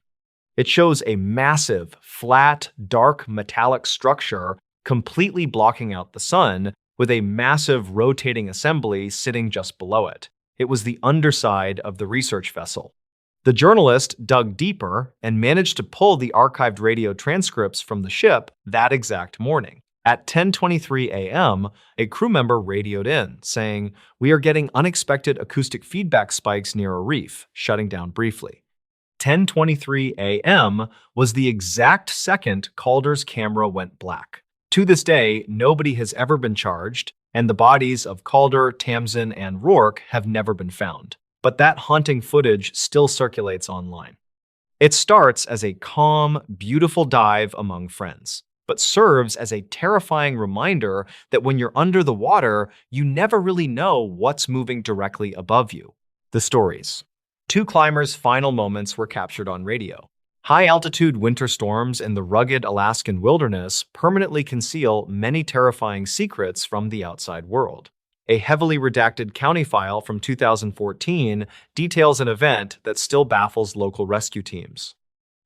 It shows a massive, flat, dark metallic structure completely blocking out the sun, with a massive rotating assembly sitting just below it. It was the underside of the research vessel. The journalist dug deeper and managed to pull the archived radio transcripts from the ship that exact morning. At 10:23 a.m., a crew member radioed in, saying, "We are getting unexpected acoustic feedback spikes near a reef, shutting down briefly." 10:23 a.m. was the exact second Calder's camera went black. To this day, nobody has ever been charged, and the bodies of Calder, Tamsin, and Rourke have never been found. But that haunting footage still circulates online. It starts as a calm, beautiful dive among friends, but serves as a terrifying reminder that when you're under the water, you never really know what's moving directly above you. The stories. 2 climbers' final moments were captured on radio. High-altitude winter storms in the rugged Alaskan wilderness permanently conceal many terrifying secrets from the outside world. A heavily redacted county file from 2014 details an event that still baffles local rescue teams.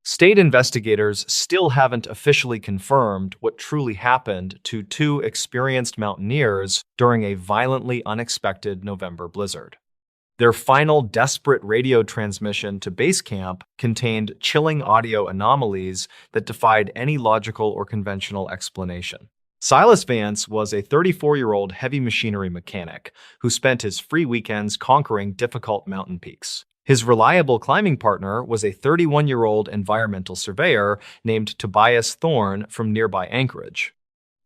State investigators still haven't officially confirmed what truly happened to 2 experienced mountaineers during a violently unexpected November blizzard. Their final desperate radio transmission to base camp contained chilling audio anomalies that defied any logical or conventional explanation. Silas Vance was a 34-year-old heavy machinery mechanic who spent his free weekends conquering difficult mountain peaks. His reliable climbing partner was a 31-year-old environmental surveyor named Tobias Thorne from nearby Anchorage.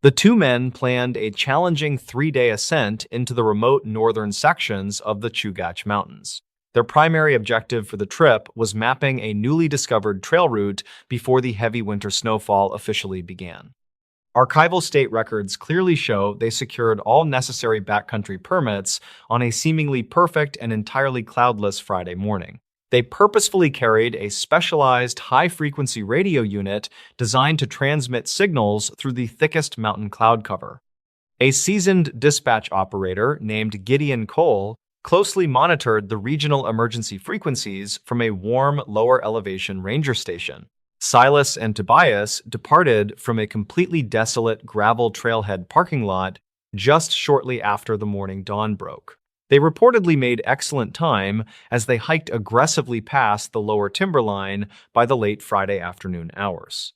The two men planned a challenging 3-day ascent into the remote northern sections of the Chugach Mountains. Their primary objective for the trip was mapping a newly discovered trail route before the heavy winter snowfall officially began. Archival state records clearly show they secured all necessary backcountry permits on a seemingly perfect and entirely cloudless Friday morning. They purposefully carried a specialized high-frequency radio unit designed to transmit signals through the thickest mountain cloud cover. A seasoned dispatch operator named Gideon Cole closely monitored the regional emergency frequencies from a warm, lower-elevation ranger station. Silas and Tobias departed from a completely desolate gravel trailhead parking lot just shortly after the morning dawn broke. They reportedly made excellent time as they hiked aggressively past the lower timberline by the late Friday afternoon hours.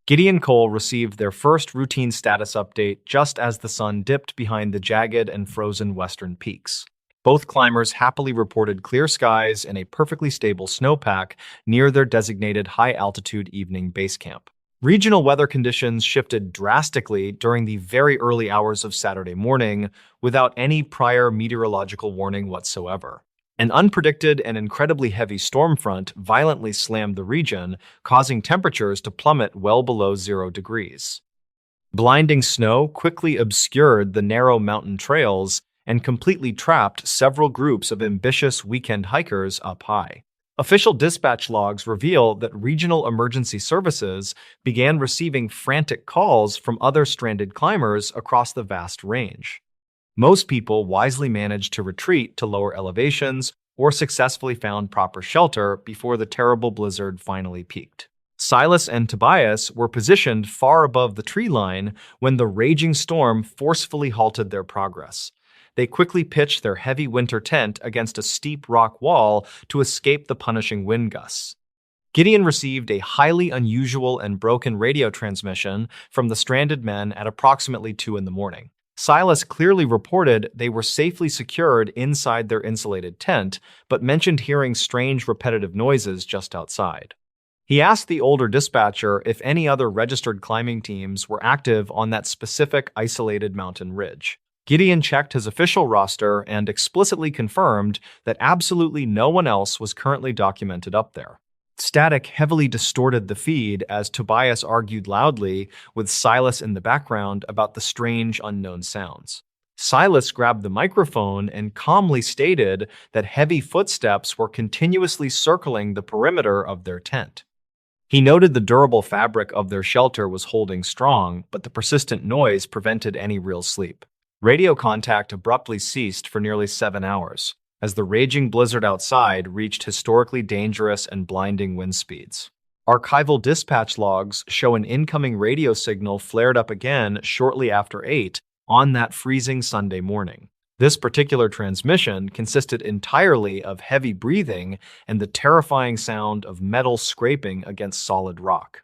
Gideon Cole received their first routine status update just as the sun dipped behind the jagged and frozen western peaks. Both climbers happily reported clear skies and a perfectly stable snowpack near their designated high-altitude evening base camp. Regional weather conditions shifted drastically during the very early hours of Saturday morning without any prior meteorological warning whatsoever. An unpredicted and incredibly heavy storm front violently slammed the region, causing temperatures to plummet well below 0 degrees. Blinding snow quickly obscured the narrow mountain trails and completely trapped several groups of ambitious weekend hikers up high. Official dispatch logs reveal that regional emergency services began receiving frantic calls from other stranded climbers across the vast range. Most people wisely managed to retreat to lower elevations or successfully found proper shelter before the terrible blizzard finally peaked. Silas and Tobias were positioned far above the tree line when the raging storm forcefully halted their progress. They quickly pitched their heavy winter tent against a steep rock wall to escape the punishing wind gusts. Gideon received a highly unusual and broken radio transmission from the stranded men at approximately 2 in the morning. Silas clearly reported they were safely secured inside their insulated tent, but mentioned hearing strange repetitive noises just outside. He asked the older dispatcher if any other registered climbing teams were active on that specific isolated mountain ridge. Gideon checked his official roster and explicitly confirmed that absolutely no one else was currently documented up there. Static heavily distorted the feed as Tobias argued loudly with Silas in the background about the strange unknown sounds. Silas grabbed the microphone and calmly stated that heavy footsteps were continuously circling the perimeter of their tent. He noted the durable fabric of their shelter was holding strong, but the persistent noise prevented any real sleep. Radio contact abruptly ceased for nearly 7 hours, as the raging blizzard outside reached historically dangerous and blinding wind speeds. Archival dispatch logs show an incoming radio signal flared up again shortly after 8 on that freezing Sunday morning. This particular transmission consisted entirely of heavy breathing and the terrifying sound of metal scraping against solid rock.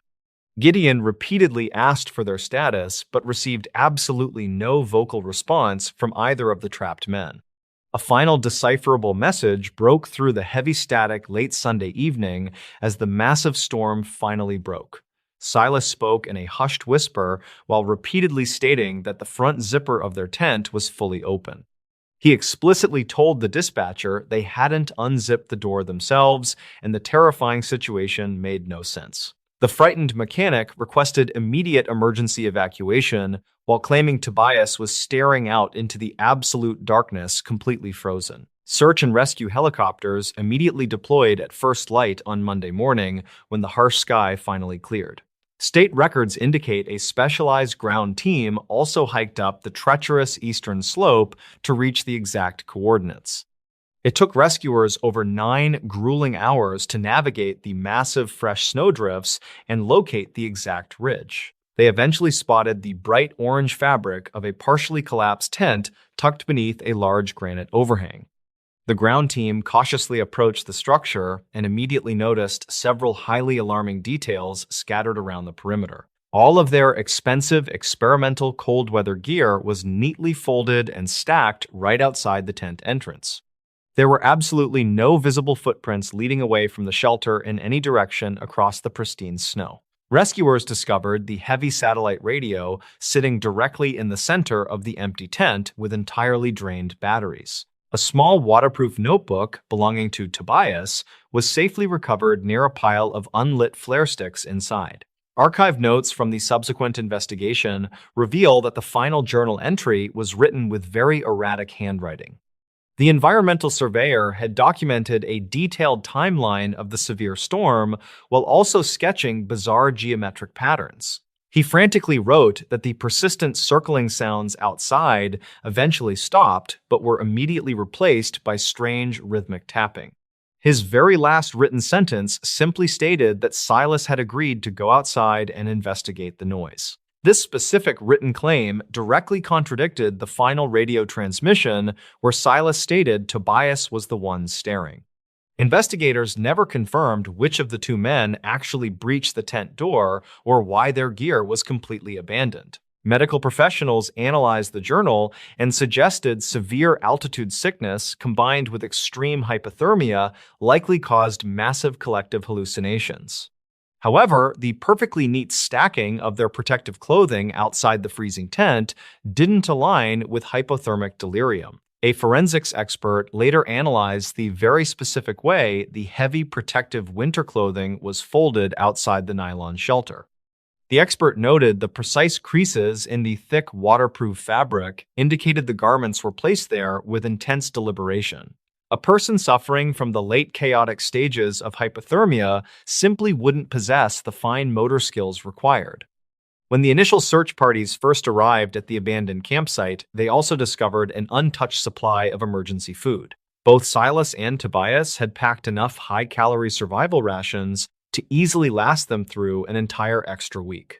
Gideon repeatedly asked for their status, but received absolutely no vocal response from either of the trapped men. A final decipherable message broke through the heavy static late Sunday evening as the massive storm finally broke. Silas spoke in a hushed whisper while repeatedly stating that the front zipper of their tent was fully open. He explicitly told the dispatcher they hadn't unzipped the door themselves, and the terrifying situation made no sense. The frightened mechanic requested immediate emergency evacuation while claiming Tobias was staring out into the absolute darkness, completely frozen. Search and rescue helicopters immediately deployed at first light on Monday morning when the harsh sky finally cleared. State records indicate a specialized ground team also hiked up the treacherous eastern slope to reach the exact coordinates. It took rescuers over 9 grueling hours to navigate the massive fresh snowdrifts and locate the exact ridge. They eventually spotted the bright orange fabric of a partially collapsed tent tucked beneath a large granite overhang. The ground team cautiously approached the structure and immediately noticed several highly alarming details scattered around the perimeter. All of their expensive experimental cold weather gear was neatly folded and stacked right outside the tent entrance. There were absolutely no visible footprints leading away from the shelter in any direction across the pristine snow. Rescuers discovered the heavy satellite radio sitting directly in the center of the empty tent with entirely drained batteries. A small waterproof notebook belonging to Tobias was safely recovered near a pile of unlit flare sticks inside. Archived notes from the subsequent investigation reveal that the final journal entry was written with very erratic handwriting. The environmental surveyor had documented a detailed timeline of the severe storm while also sketching bizarre geometric patterns. He frantically wrote that the persistent circling sounds outside eventually stopped but were immediately replaced by strange rhythmic tapping. His very last written sentence simply stated that Silas had agreed to go outside and investigate the noise. This specific written claim directly contradicted the final radio transmission where Silas stated Tobias was the one staring. Investigators never confirmed which of the two men actually breached the tent door or why their gear was completely abandoned. Medical professionals analyzed the journal and suggested severe altitude sickness combined with extreme hypothermia likely caused massive collective hallucinations. However, the perfectly neat stacking of their protective clothing outside the freezing tent didn't align with hypothermic delirium. A forensics expert later analyzed the very specific way the heavy protective winter clothing was folded outside the nylon shelter. The expert noted the precise creases in the thick waterproof fabric indicated the garments were placed there with intense deliberation. A person suffering from the late chaotic stages of hypothermia simply wouldn't possess the fine motor skills required. When the initial search parties first arrived at the abandoned campsite, they also discovered an untouched supply of emergency food. Both Silas and Tobias had packed enough high-calorie survival rations to easily last them through an entire extra week.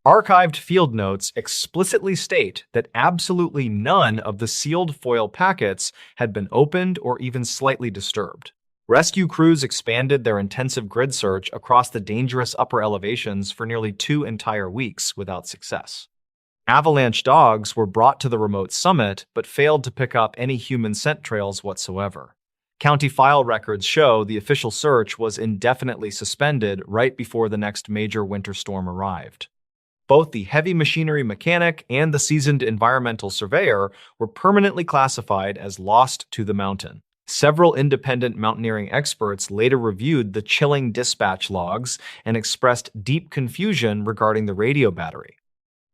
Archived field notes explicitly state that absolutely none of the sealed foil packets had been opened or even slightly disturbed. Rescue crews expanded their intensive grid search across the dangerous upper elevations for nearly 2 entire weeks without success. Avalanche dogs were brought to the remote summit but failed to pick up any human scent trails whatsoever. County file records show the official search was indefinitely suspended right before the next major winter storm arrived. Both the heavy machinery mechanic and the seasoned environmental surveyor were permanently classified as lost to the mountain. Several independent mountaineering experts later reviewed the chilling dispatch logs and expressed deep confusion regarding the radio battery.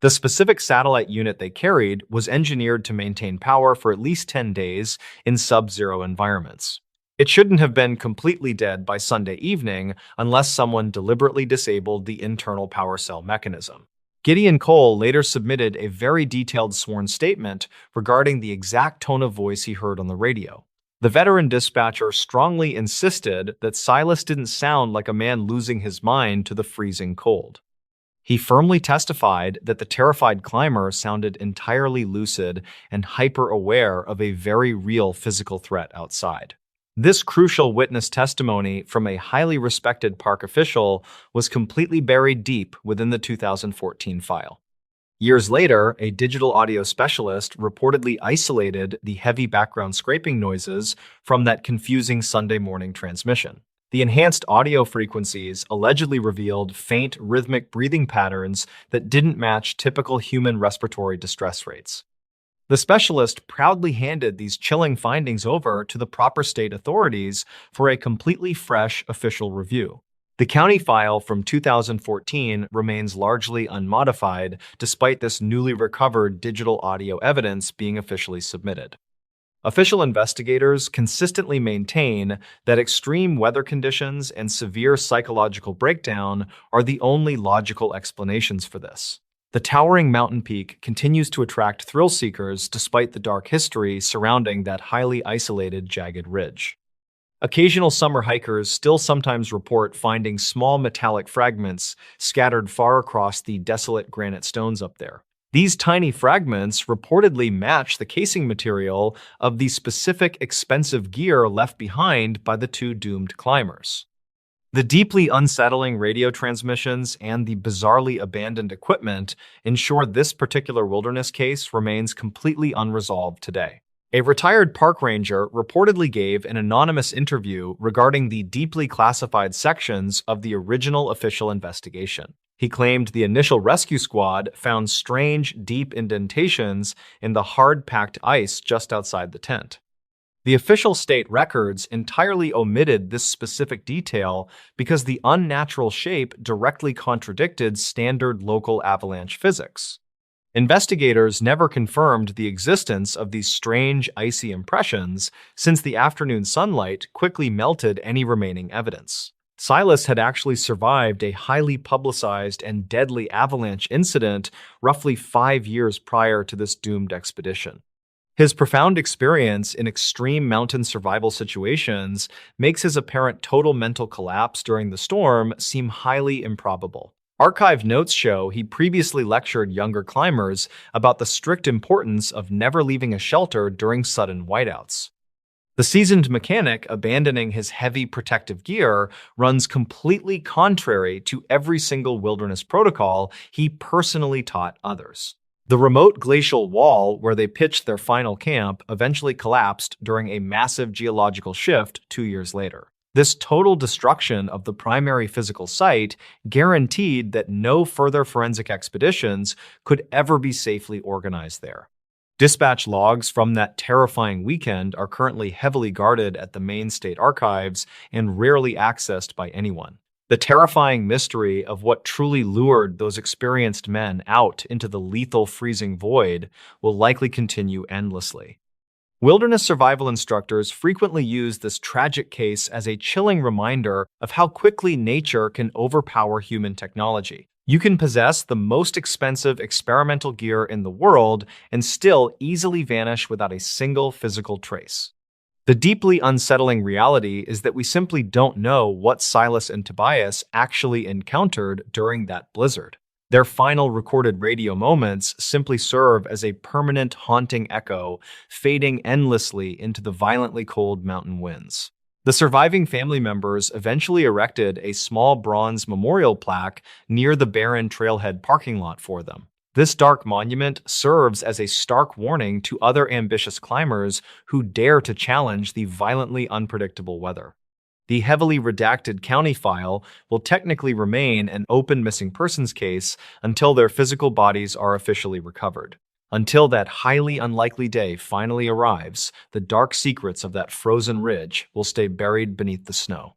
The specific satellite unit they carried was engineered to maintain power for at least 10 days in sub-zero environments. It shouldn't have been completely dead by Sunday evening unless someone deliberately disabled the internal power cell mechanism. Gideon Cole later submitted a very detailed sworn statement regarding the exact tone of voice he heard on the radio. The veteran dispatcher strongly insisted that Silas didn't sound like a man losing his mind to the freezing cold. He firmly testified that the terrified climber sounded entirely lucid and hyper-aware of a very real physical threat outside. This crucial witness testimony from a highly respected park official was completely buried deep within the 2014 file. Years later, a digital audio specialist reportedly isolated the heavy background scraping noises from that confusing Sunday morning transmission. The enhanced audio frequencies allegedly revealed faint rhythmic breathing patterns that didn't match typical human respiratory distress rates. The specialist proudly handed these chilling findings over to the proper state authorities for a completely fresh official review. The county file from 2014 remains largely unmodified despite this newly recovered digital audio evidence being officially submitted. Official investigators consistently maintain that extreme weather conditions and severe psychological breakdown are the only logical explanations for this. The towering mountain peak continues to attract thrill seekers despite the dark history surrounding that highly isolated, jagged ridge. Occasional summer hikers still sometimes report finding small metallic fragments scattered far across the desolate granite stones up there. These tiny fragments reportedly match the casing material of the specific expensive gear left behind by the two doomed climbers. The deeply unsettling radio transmissions and the bizarrely abandoned equipment ensure this particular wilderness case remains completely unresolved today. A retired park ranger reportedly gave an anonymous interview regarding the deeply classified sections of the original official investigation. He claimed the initial rescue squad found strange, deep indentations in the hard-packed ice just outside the tent. The official state records entirely omitted this specific detail because the unnatural shape directly contradicted standard local avalanche physics. Investigators never confirmed the existence of these strange icy impressions since the afternoon sunlight quickly melted any remaining evidence. Silas had actually survived a highly publicized and deadly avalanche incident roughly 5 years prior to this doomed expedition. His profound experience in extreme mountain survival situations makes his apparent total mental collapse during the storm seem highly improbable. Archive notes show he previously lectured younger climbers about the strict importance of never leaving a shelter during sudden whiteouts. The seasoned mechanic abandoning his heavy protective gear runs completely contrary to every single wilderness protocol he personally taught others. The remote glacial wall where they pitched their final camp eventually collapsed during a massive geological shift 2 years later. This total destruction of the primary physical site guaranteed that no further forensic expeditions could ever be safely organized there. Dispatch logs from that terrifying weekend are currently heavily guarded at the main state archives and rarely accessed by anyone. The terrifying mystery of what truly lured those experienced men out into the lethal freezing void will likely continue endlessly. Wilderness survival instructors frequently use this tragic case as a chilling reminder of how quickly nature can overpower human technology. You can possess the most expensive experimental gear in the world and still easily vanish without a single physical trace. The deeply unsettling reality is that we simply don't know what Silas and Tobias actually encountered during that blizzard. Their final recorded radio moments simply serve as a permanent haunting echo, fading endlessly into the violently cold mountain winds. The surviving family members eventually erected a small bronze memorial plaque near the barren trailhead parking lot for them. This dark monument serves as a stark warning to other ambitious climbers who dare to challenge the violently unpredictable weather. The heavily redacted county file will technically remain an open missing persons case until their physical bodies are officially recovered. Until that highly unlikely day finally arrives, the dark secrets of that frozen ridge will stay buried beneath the snow.